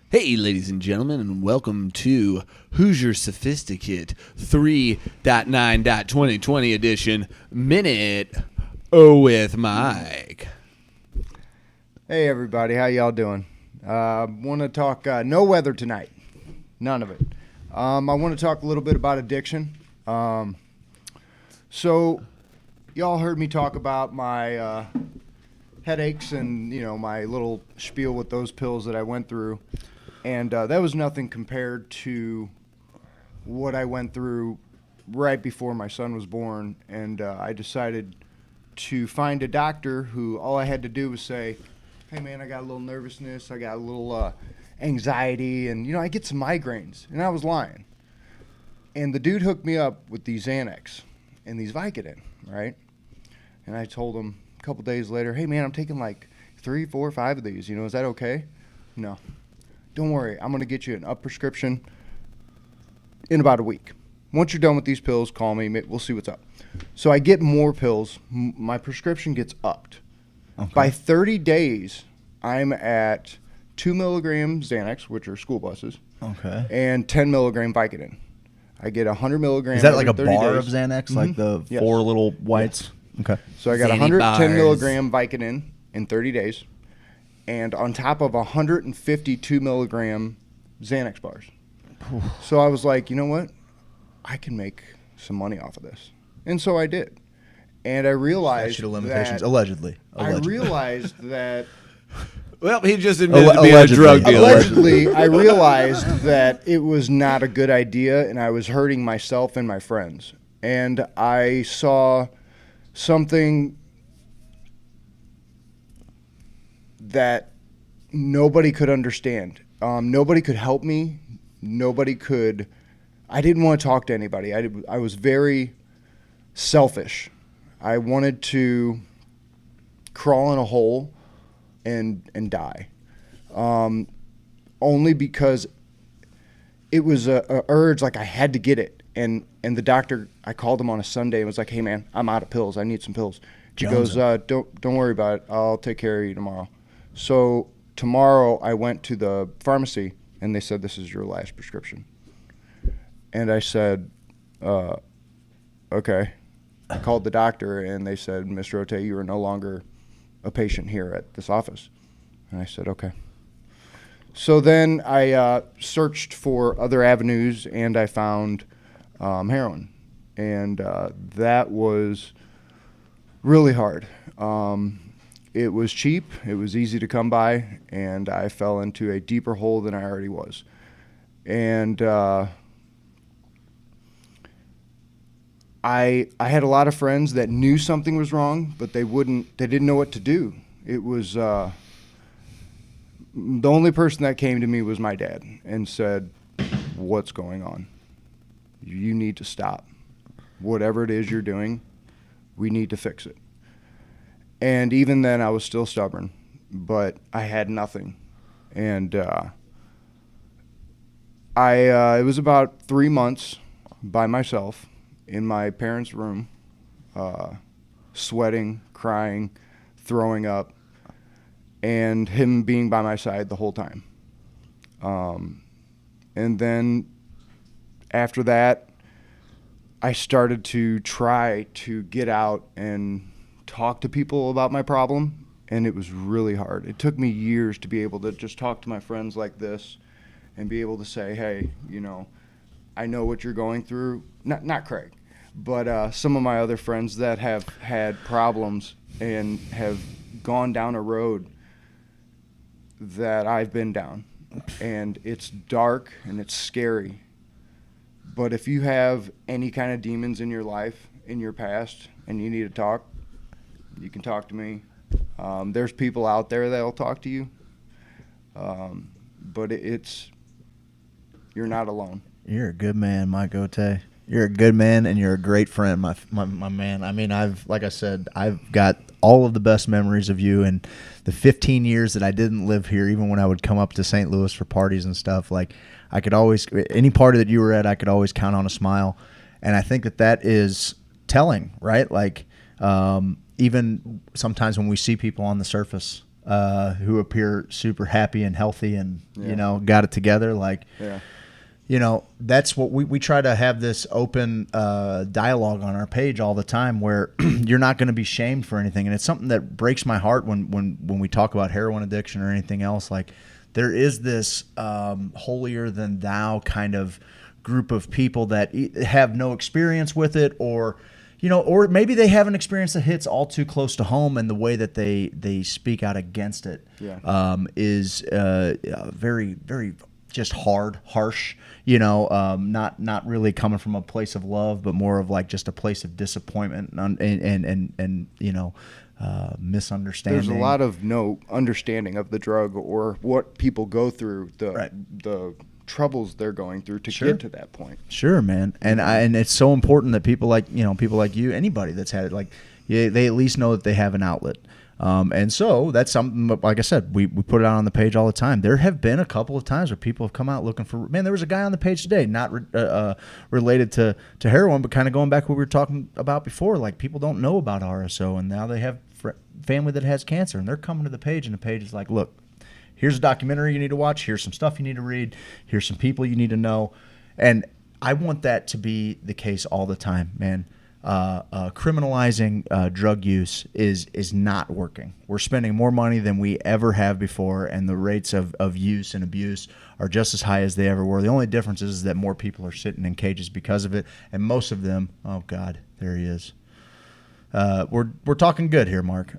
Hey, ladies and gentlemen, and welcome to Hoosier Sophisticate 3.9.2020 edition Minute with Mike. Hey everybody, how y'all doing? Want to talk no weather tonight. None of it. I want to talk a little bit about addiction. So, y'all heard me talk about my headaches and, my little spiel with those pills that I went through. And that was nothing compared to what I went through right before my son was born. And I decided to find a doctor who all I had to do was say, hey, man, I got a little nervousness. I got a little anxiety. And, I get some migraines. And I was lying. And the dude hooked me up with these Xanax and these Vicodin, right? And I told him a couple days later, hey, man, I'm taking like 3, 4, 5 of these. Is that okay? No. Don't worry. I'm going to get you an up prescription in about a week. Once you're done with these pills, call me. We'll see what's up. So I get more pills. My prescription gets upped. Okay. By 30 days, I'm at 2 milligram Xanax, which are school buses, okay, and 10 milligram Vicodin. I get 100 milligrams. Is that like a every 30 bar days. of Xanax, Mm-hmm. like the Yes. 4 little whites? Yes. Okay. So I got Xanny 110 bars. milligram Vicodin in 30 days, and on top of 152 milligram Xanax bars. So I was like, you know what? I can make some money off of this. And so I did. And I realized Statute of limitations, that allegedly. I realized that Well, he just admitted to being a Allegedly. drug dealer. allegedly, I realized that it was not a good idea, and I was hurting myself and my friends. And I saw something that nobody could understand. Nobody could help me. Nobody could. I didn't want to talk to anybody. I was very selfish. I wanted to crawl in a hole and die, only because it was a urge, like I had to get it. And the doctor, I called him on a Sunday and was like, hey man, I'm out of pills, I need some pills. He goes, don't worry about it, I'll take care of you tomorrow. So tomorrow I went to the pharmacy and they said, this is your last prescription. And I said, okay. I called the doctor and they said, Mr. Ote, you are no longer a patient here at this office. And I said, okay. So then I searched for other avenues and I found heroin. And that was really hard. It was cheap, it was easy to come by, and I fell into a deeper hole than I already was. And I had a lot of friends that knew something was wrong, but they didn't know what to do. It was the only person that came to me was my dad and said, what's going on? You need to stop. Whatever it is you're doing, we need to fix it. And even then I was still stubborn, but I had nothing. And it was about 3 months by myself in my parents' room, sweating, crying, throwing up, and him being by my side the whole time. And then after that, I started to try to get out and talk to people about my problem, and it was really hard. It took me years to be able to just talk to my friends like this and be able to say, hey, I know what you're going through. Not Craig, but some of my other friends that have had problems and have gone down a road that I've been down. And it's dark and it's scary. But if you have any kind of demons in your life, in your past, and you need to talk, you can talk to me. There's people out there that'll talk to you. But you're not alone. You're a good man, Mike Ote. You're a good man, and you're a great friend, my man. I mean, like I said, I've got all of the best memories of you, and the 15 years that I didn't live here, even when I would come up to St. Louis for parties and stuff, like I could always, any party that you were at, I could always count on a smile. And I think that is telling, right? Like even sometimes when we see people on the surface who appear super happy and healthy and, got it together, like you know, that's what we try to have this open dialogue on our page all the time where you're not going to be shamed for anything. And it's something that breaks my heart when we talk about heroin addiction or anything else. Like, there is this holier than thou kind of group of people that have no experience with it, or, you know, or maybe they have an experience that hits all too close to home, and the way that they speak out against it is very, very just harsh, you know, not really coming from a place of love, but more of like just a place of disappointment and you know, misunderstanding. There's a lot of no understanding of the drug or what people go through, the troubles they're going through to get to that point. Sure, man. And it's so important that people like you, anybody that's had it, like, they at least know that they have an outlet. And so that's something, like I said, we put it out on the page all the time. There have been a couple of times where people have come out looking for, man, there was a guy on the page today, not related to heroin, but kind of going back to what we were talking about before. Like, people don't know about RSO, and now they have family that has cancer, and they're coming to the page, and the page is like, look, here's a documentary you need to watch. Here's some stuff you need to read. Here's some people you need to know. And I want that to be the case all the time, man. Criminalizing drug use is not working. We're spending more money than we ever have before, and the rates of use and abuse are just as high as they ever were. The only difference is that more people are sitting in cages because of it, and most of them, oh God, there he is. We're talking good here, Mark.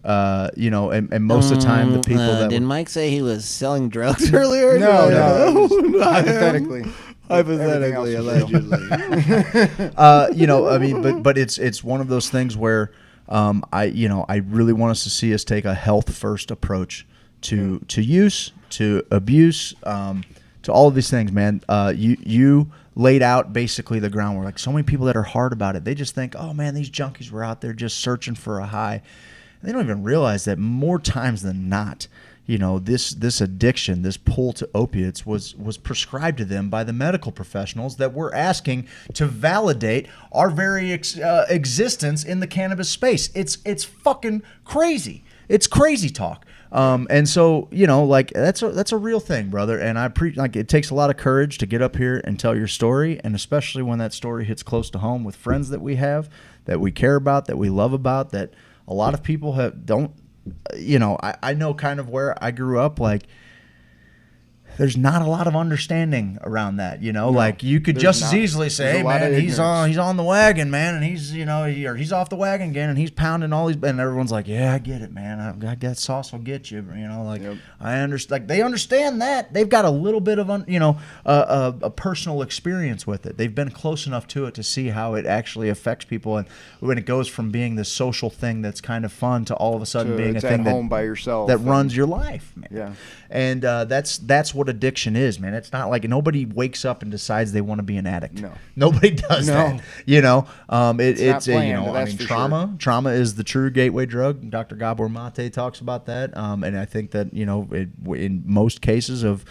You know, and most of the time the people that did Mike say he was selling drugs earlier? No, hypothetically. Hypothetically, allegedly. You know, I mean, but it's one of those things where I really want us to see us take a health first approach to use, to abuse, to all of these things, man. You laid out basically the groundwork. Like, so many people that are hard about it, they just think, oh man, these junkies were out there just searching for a high. And they don't even realize that more times than not, you know, this addiction, this pull to opiates was prescribed to them by the medical professionals that we're asking to validate our very existence in the cannabis space. It's fucking crazy. It's crazy talk. And so, you know, like, that's a real thing, brother. And like, it takes a lot of courage to get up here and tell your story, and especially when that story hits close to home with friends that we have, that we care about, that we love about, that a lot of people don't. You know, I know kind of where I grew up, like, there's not a lot of understanding around that, you know. No, like, you could just as easily say, hey man, he's on the wagon, man, and he's, you know, or he's off the wagon again, and he's pounding all these, and everyone's like, yeah, I get it, man, I that sauce will get you, you know, like, I understand, like, they understand that they've got a little bit of a personal experience with it. They've been close enough to it to see how it actually affects people, and when it goes from being this social thing that's kind of fun to all of a sudden being a thing home by yourself that runs your life, man. Yeah. And that's what addiction is, man. It's not like nobody wakes up and decides they want to be an addict. No, nobody does that. You know, it's planned, you know, I mean, trauma is the true gateway drug. Dr. Gabor Mate talks about that, and I think that, you know, in most cases of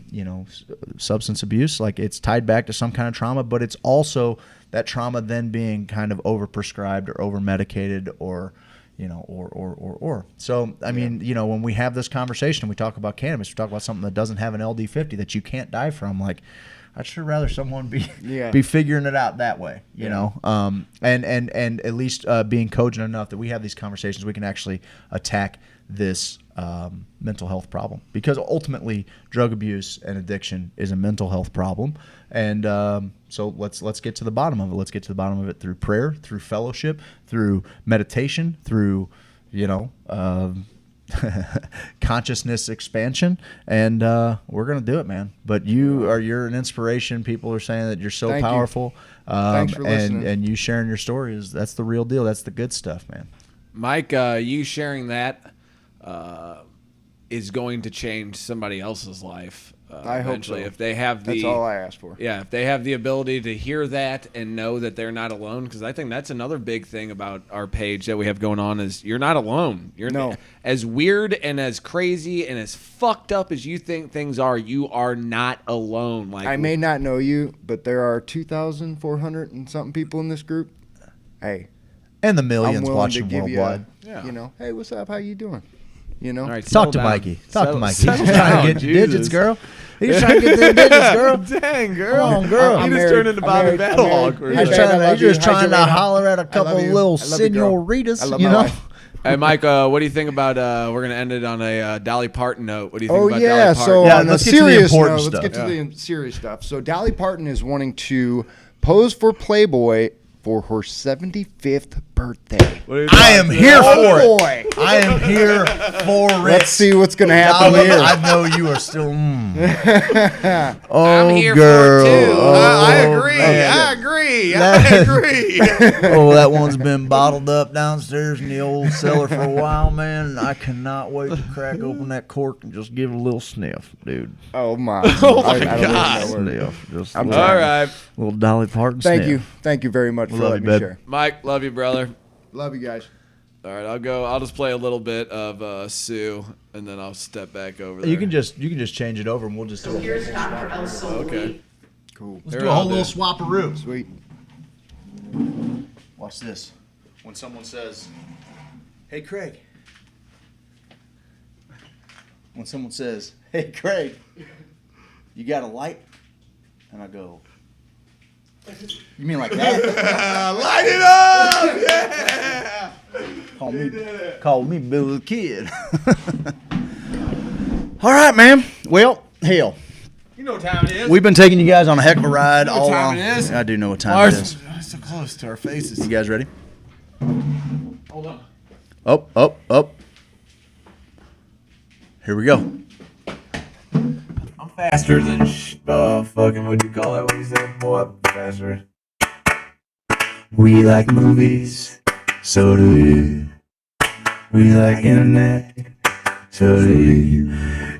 you know, substance abuse, like, it's tied back to some kind of trauma, but it's also that trauma then being kind of overprescribed or over medicated, or, you know, or. So, I mean, you know, when we have this conversation, we talk about cannabis, we talk about something that doesn't have an LD50 that you can't die from. Like, I'd sure rather someone be figuring it out that way, you know, and at least being cogent enough that we have these conversations, we can actually attack this mental health problem, because ultimately drug abuse and addiction is a mental health problem. And so let's get to the bottom of it. Let's get to the bottom of it through prayer, through fellowship, through meditation, through, you know, consciousness expansion, and we're gonna do it, man. But you're an inspiration. People are saying that you're so powerful. Thanks for listening. And you sharing your story that's the real deal. That's the good stuff, man. Mike, you sharing that is going to change somebody else's life. I hope so. If they have that's all I ask for. Yeah, if they have the ability to hear that and know that they're not alone, because I think that's another big thing about our page that we have going on is you're not alone. You're as weird and as crazy and as fucked up as you think things are, you are not alone. Like, I may not know you, but there are 2,400 and something people in this group. Hey, and the millions watching worldwide. You know, hey, what's up? How you doing? You know. All right, Talk to settle down. Mikey. Talk to Mikey. Settle He's trying down, to get your digits, Jesus. girl. He's trying to get them digits, girl. Dang, girl. Come on, girl. He I'm just married. turned into I'm Bobby married. I'm BattleHawk. married. He's Hey, trying, babe, I love he's just you. Hi, trying to Joanna. holler at a I couple love you. little I love you, girl. I senoritas, love you my know? wife. Hey, Mike, what do you think about, we're going to end it on a Dolly Parton note. What do you think Oh about yeah, Dolly so Parton? Yeah, on the let's get to the serious important note, stuff. let's get to the serious stuff. So Dolly Parton is wanting to pose for Playboy for her 75th birthday. I am here for it. Boy, I am here for it. let's see what's gonna happen Dolly, here. I know you are still. Oh, I'm here girl. for it, too. I Oh, agree. man. I agree. That- I agree. Oh, that one's been bottled up downstairs in the old cellar for a while, man. And I cannot wait to crack open that cork and just give it a little sniff, dude. Oh my! Oh, my I don't God. even know where- Sniff. Just I'm a little, All right. little Dolly Parton Thank sniff. you very much for Love letting you, me babe. share. Mike, love you, brother. Love you guys. All right, I'll just play a little bit of Sue, and then I'll step back over there. You can just change it over, and we'll just do a Here's Dr. Elsa. Okay. Cool. Let's do a whole little swap-a-roo. Sweet. Watch this. When someone says, "Hey, Craig." When someone says, "Hey, Craig, you got a light?" And I go, "You mean like that?" Light it up! Yeah! Call me Billy the Kid. All right, man. Well, hell, You know what time it is. we've been taking you guys on a heck of a ride know what all time along. it is? I do know what time Ours, it is. so close to our faces. You guys ready? Hold on. Up. Here we go. I'm faster than fucking what do you call it? What do you say, boy? I'm faster. We like movies, so do you. We like internet, so do you.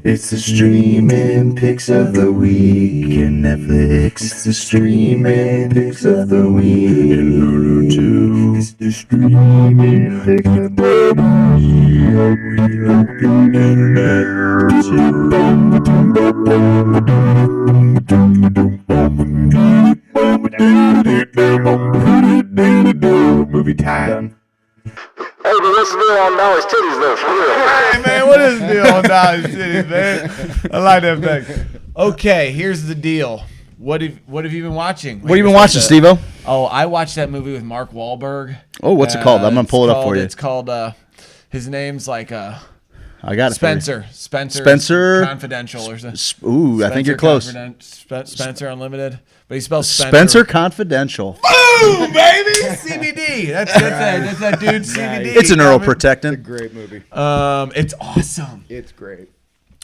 It's the streaming picks of the week in Netflix. It's the streaming picks of the week in Hulu too. It's the streaming picks of the week. We like the internet too. Movie time. Hey, but what's the deal on Dolly's titties, though? For real. Hey, man, what is the deal on Dolly's titties, man? I like that thing. Okay, here's the deal. What have you been watching? What have you been watching, Steve-O? Oh, I watched that movie with Mark Wahlberg. Oh, what's it called? I'm gonna pull it up for you. It's called. His name's like I got it. Spencer. Spencer Confidential or something. Ooh, I think you're close. Spencer Unlimited, but he spells Spencer Confidential. Boom, baby! CBD. That's that dude. CBD. It's a coming. neuroprotectant. Great movie. It's awesome. It's great.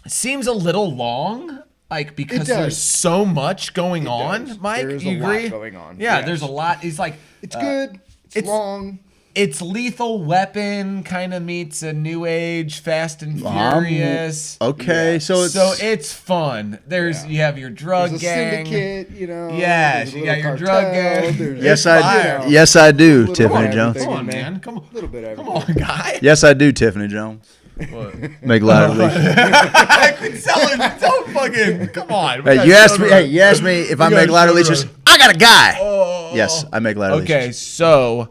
It seems a little long, like because It does. there's so much going on. does. Mike, There's you a lot agree? going on. Yeah, Yes. there's a lot. He's like, It's good. It's long. It's Lethal Weapon kind of meets a New Age Fast and Furious. Okay, Yeah. so it's fun. You have your drug There's a gang. syndicate, you know. Yes, there's a you got little your drug cartel, gang. there's- yes, I fire. do. Yes, I do, Little Tiffany bit of Jones. everything Come on, in there. man. Come on. A little bit of Come everything. on, guy. Yes, I do, Tiffany Jones. What? Make louder, Alicia. Don't fucking. Come on. Hey, you asked me. Hey, you asked me if I make louder, Alicia. I got a guy. Yes, I make louder. Okay, so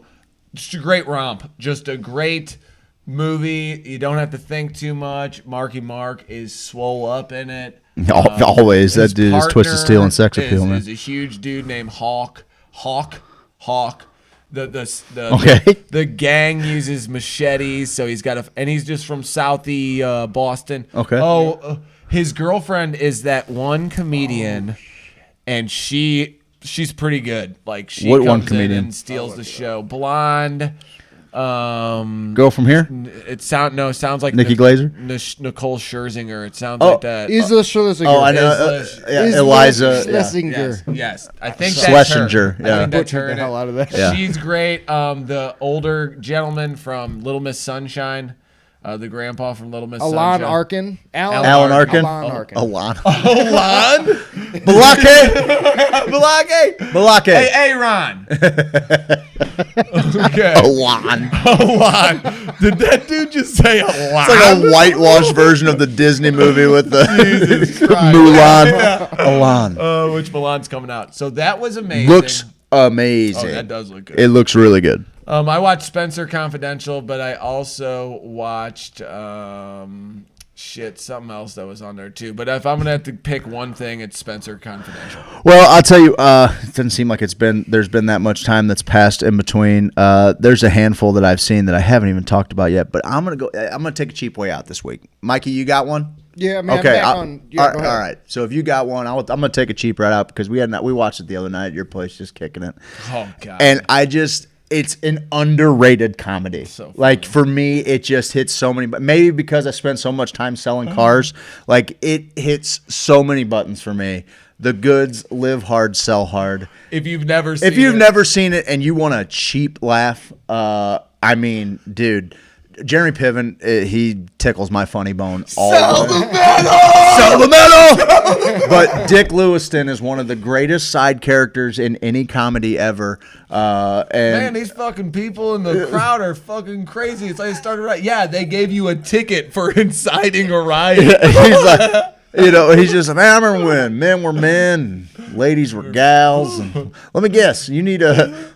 just a great romp. Just a great movie. You don't have to think too much. Marky Mark is swole up in it. Always. That His dude is twisted steel and sex partner appeal, man. is a huge dude named Hawk. Okay. The gang uses machetes, so he's got and he's just from Southie Boston. Okay. Oh, his girlfriend is that one comedian, and she's pretty good. Like she What comes one in comedian? and steals the show. Blonde. Go from here. It sounds like Nikki Glaser? Nicole Scherzinger. It sounds like that. Isla Schlesinger. Oh, I know. Eliza. Yeah. Schlesinger. Yes, I think that's Schlesinger, her. yeah. I think that's Butchered her. the hell out of that. Yeah. She's great. The older gentleman from Little Miss Sunshine, the grandpa from Little Miss Alan Sunshine. Arkin. Alan Arkin. Alan Arkin. Alan. Balake. Balake. Hey, Ron. Okay. Alan. Alan. Did that dude just say Alan? It's like a whitewashed version of the Disney movie with the Mulan. Alan. Which Milan's coming out. So that was amazing. Looks amazing. Oh, that does look good. It looks really good. I watched Spencer Confidential, but I also watched something else that was on there too. But if I'm gonna have to pick one thing, it's Spencer Confidential. Well, I'll tell you, it doesn't seem like there's been that much time that's passed in between. There's a handful that I've seen that I haven't even talked about yet, but I'm gonna take a cheap way out this week. Mikey, you got one? Yeah, man. Okay. All All right. So if you got one, I'm gonna take a cheap right out because we watched it the other night at your place, just kicking it. Oh God. And it's an underrated comedy. So like for me, it just hits so many. But maybe because I spent so much time selling cars, like it hits so many buttons for me. The Goods, Live Hard, Sell Hard. If you've never seen it and you want a cheap laugh, I mean, dude. Jeremy Piven, he tickles my funny bone all the way. Sell the metal! But Dick Lewiston is one of the greatest side characters in any comedy ever. Man, these fucking people in the crowd are fucking crazy. It's like they started right. Yeah, they gave you a ticket for inciting a riot. He's like, he's just, man, I remember when men were men, ladies were gals. And let me guess, you need a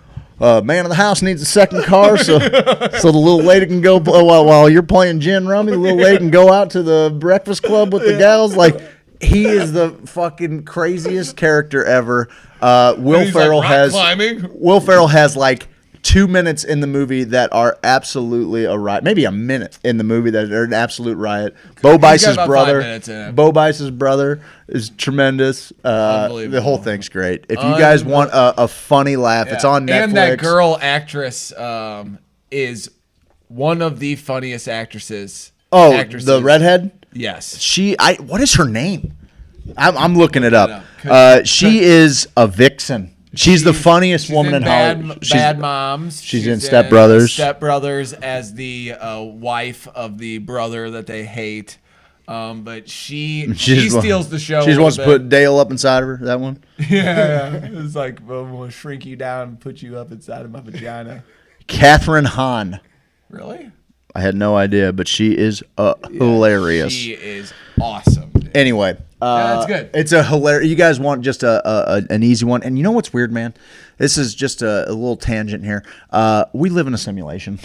man of the house needs a second car, so the little lady can go while you're playing gin rummy. The little lady can go out to the breakfast club with the gals. Like he is the fucking craziest character ever. Will Ferrell has like 2 minutes in the movie that are absolutely a riot. Maybe a minute in the movie that are an absolute riot. Bo Bice's brother is tremendous. The whole thing's great. If you guys want a funny laugh, it's on Netflix. And that girl actress is one of the funniest actresses. Oh, actresses. The redhead? Yes. What is her name? I'm looking it up. She is a vixen. She's the funniest woman in Hollywood. Bad Moms. She's in Step Brothers. Step Brothers as the wife of the brother that they hate. But she steals the show. She wants to put Dale up inside of her. That one. Yeah, it's like I'm gonna shrink you down and put you up inside of my vagina. Catherine Hahn. Really? I had no idea, but she is hilarious. She is awesome. Dude. Anyway, that's good. It's a hilarious. You guys want just an easy one, and you know what's weird, man? This is just a little tangent here. We live in a simulation.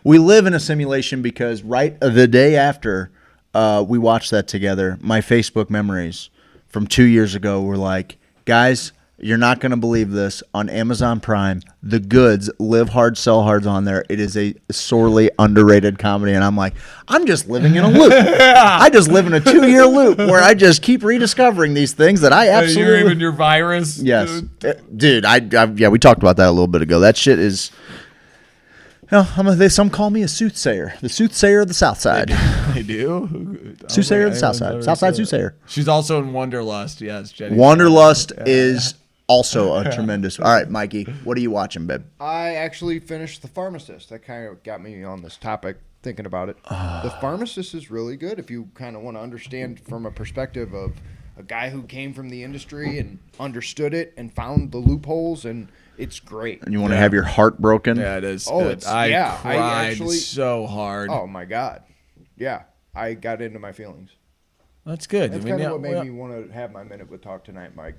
We live in a simulation because right the day after we watched that together, my Facebook memories from 2 years ago were like, guys, you're not going to believe this. On Amazon Prime, The Goods, Live Hard, Sell Hard's on there. It is a sorely underrated comedy. And I'm like, I'm just living in a loop. I just live in a 2-year loop where I just keep rediscovering these things that I absolutely... You're even your virus? Yes. Dude, we talked about that a little bit ago. That shit is... some call me a soothsayer. The soothsayer of the South Side. They do? Soothsayer of the South Side. South Side soothsayer. She's also in Wanderlust. Yes, Jenny. Wanderlust is... also a tremendous. All right, Mikey, what are you watching, babe? I actually finished The Pharmacist. That kind of got me on this topic, thinking about it. The Pharmacist is really good if you kind of want to understand from a perspective of a guy who came from the industry and understood it and found the loopholes, and it's great. And you want to have your heart broken? Yeah, it is. Oh, I cried so hard. Oh, my God. Yeah, I got into my feelings. That's good. That's kind of what made me want to have my Minute with Talk Tonight, Mike.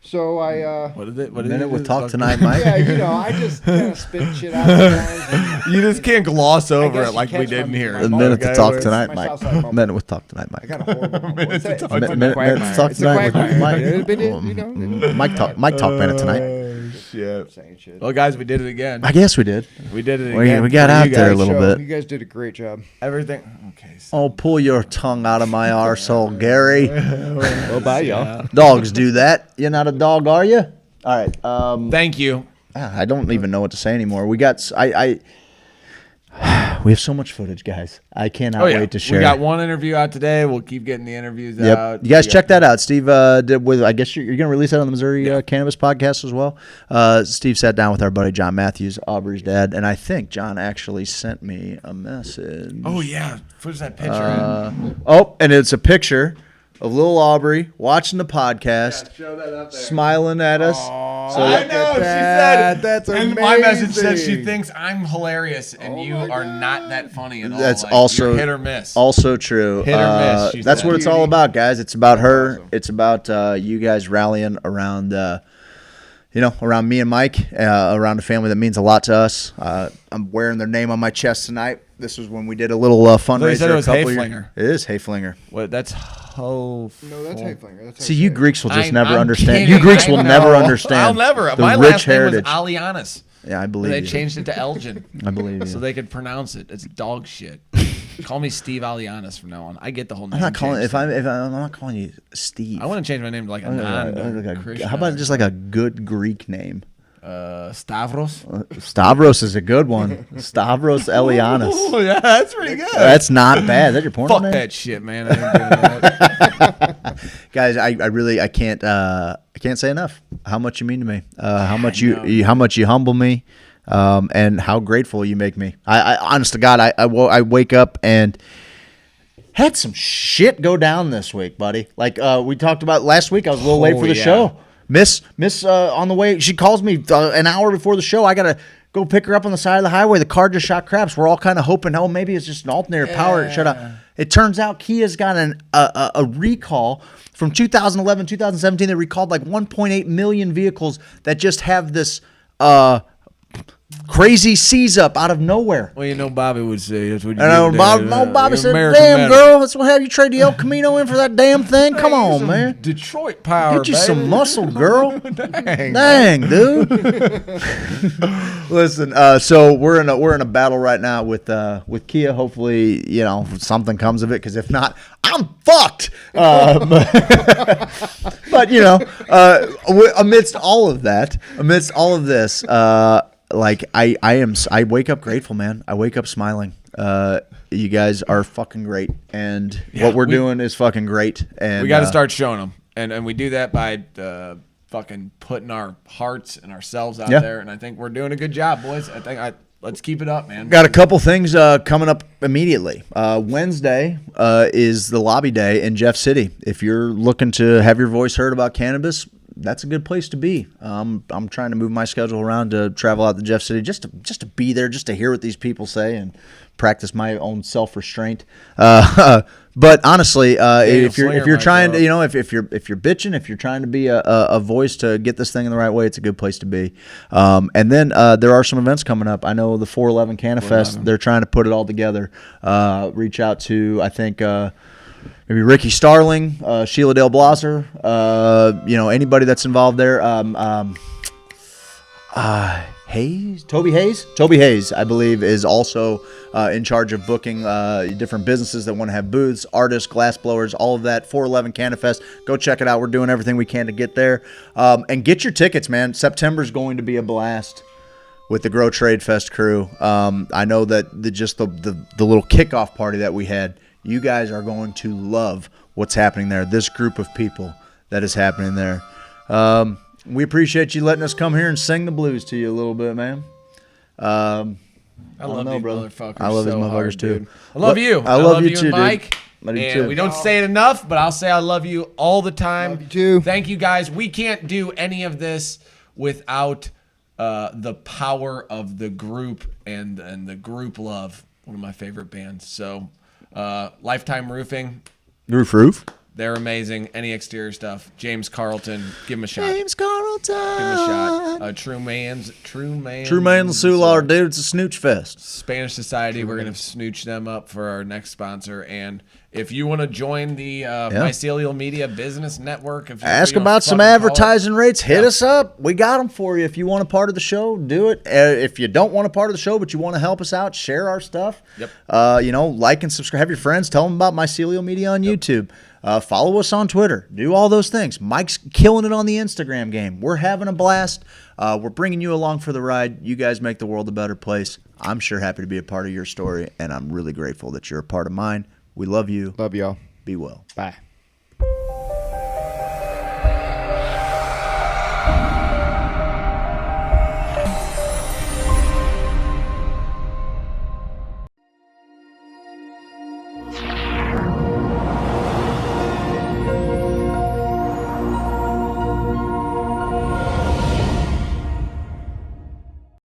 So I what is it? Minute with Talk Tonight, Mike. Yeah, I just kind of spit shit out sometimes. You just can't gloss over it like we didn't hear. The Minute to Talk Tonight, Mike. Minute with Talk Tonight, Mike. I got a horrible Minute to Talk Tonight with Mike. Mike Talk Minute tonight. Shit. Well, guys, we did it again. I guess we did. We did it again. We got out there a little bit. You guys did a great job. Everything. Okay. Oh, pull your tongue out of my arsehole, Gary. Well, bye, y'all. Dogs do that. You're not a dog, are you? All right. Thank you. I don't even know what to say anymore. We got we have so much footage, guys. I cannot wait to share. We got one interview out today. We'll keep getting the interviews out. You guys check that out. Steve did with. I guess you're going to release that on the Missouri Cannabis Podcast as well. Steve sat down with our buddy John Matthews, Aubrey's dad, and I think John actually sent me a message. Oh yeah, where's that picture? And it's a picture of little Aubrey watching the podcast, show that up there. Smiling at us. So I know. She said that's amazing. And my message says she thinks I'm hilarious, and you are not that funny at all. That's like, also you're hit or miss. Also true. Hit or miss. That's what it's all about, guys. It's about her. Awesome. It's about you guys rallying around. around me and Mike, around a family that means a lot to us. I'm wearing their name on my chest tonight. This was when we did a little fundraiser. said it was a couple Hayflinger. years. It is Hayflinger. What? That's Ho. No, that's Hayflinger. That's See, you Greeks will just never I'm understand. kidding, You Greeks I will know. never understand. I'll never. The My rich last name heritage. was Alianis. Yeah, I believe They you. changed it to Elgin. I believe you. So they could pronounce it. It's dog shit. Call me Steve Alianis from now on. I get the whole name. I'm not calling changed. I'm not calling you Steve. I want to change my name to like a non-Christian. How about just like a good Greek name? Stavros. Stavros is a good one. Stavros Elianis. Oh yeah, that's pretty good. That's not bad. Is that your porno Fuck name? that shit, man. I ain't doing that. Guys, I really can't say enough how much you mean to me. How much you humble me, and how grateful you make me. I honest to God, I wake up and had some shit go down this week, buddy. Like we talked about last week, I was a little late for the show. Miss on the way, she calls me an hour before the show. I gotta go pick her up on the side of the highway. The car just shot craps. We're all kind of hoping, maybe it's just an alternator power. Shut up. It turns out Kia's got a recall from 2011, 2017. They recalled like 1.8 million vehicles that just have this crazy seize up out of nowhere. Well, Bobby would say that's what you And Bobby said, "Damn, girl, that's what have you trade the El Camino in for that damn thing? Come on, man. Detroit power. Get you baby. some muscle, girl. Dang, dude." Listen, so we're in a battle right now with Kia. Hopefully, something comes of it. Because if not, I'm fucked. But amidst all of this, I wake up grateful, man. I wake up smiling. You guys are fucking great, and what we're doing is fucking great. And we got to start showing them, and we do that by fucking putting our hearts and ourselves out there. And I think we're doing a good job, boys. Let's keep it up, man. Got a couple things coming up immediately. Wednesday is the lobby day in Jeff City. If you're looking to have your voice heard about cannabis, that's a good place to be. I'm trying to move my schedule around to travel out to Jeff City just to be there, just to hear what these people say and practice my own self-restraint. But honestly, if you're trying to, if you're bitching, if you're trying to be a voice to get this thing in the right way, it's a good place to be. And then there are some events coming up. I know the 411 CannaFest, they're trying to put it all together. Reach out to, I think, maybe Ricky Starling, Sheila Dale Blosser, anybody that's involved there. Toby Hayes, I believe, is also in charge of booking different businesses that want to have booths, artists, glass blowers, all of that. 411 CannaFest. Go check it out. We're doing everything we can to get there. And get your tickets, man. September's going to be a blast with the Grow Trade Fest crew. I know that the little kickoff party that we had, you guys are going to love what's happening there. This group of people that is happening there. We appreciate you letting us come here and sing the blues to you a little bit, man. I love these motherfuckers. I love these motherfuckers hard, too. Dude. I love you. I love you too, and Mike. Dude. And we don't say it enough, but I'll say I love you all the time. Love you too. Thank you, guys. We can't do any of this without the power of the group and the group love. One of my favorite bands. So, Lifetime Roofing. Roof. They're amazing. Any exterior stuff. James Carlton. Give him a shot. James Carlton. Give him a shot. True Man. True Man Sulaw, dude. It's a snooch fest. Spanish Society. We're going to snooch them up for our next sponsor. And if you want to join the Mycelial Media Business Network, ask about some advertising rates, hit us up. We got them for you. If you want a part of the show, do it. If you don't want a part of the show, but you want to help us out, share our stuff. Yep. Like and subscribe. Have your friends. Tell them about Mycelial Media on YouTube. Follow us on Twitter. Do all those things. Mike's killing it on the Instagram game. We're having a blast. We're bringing you along for the ride. You guys make the world a better place. I'm sure happy to be a part of your story, and I'm really grateful that you're a part of mine. We love you. Love y'all. Be well. Bye.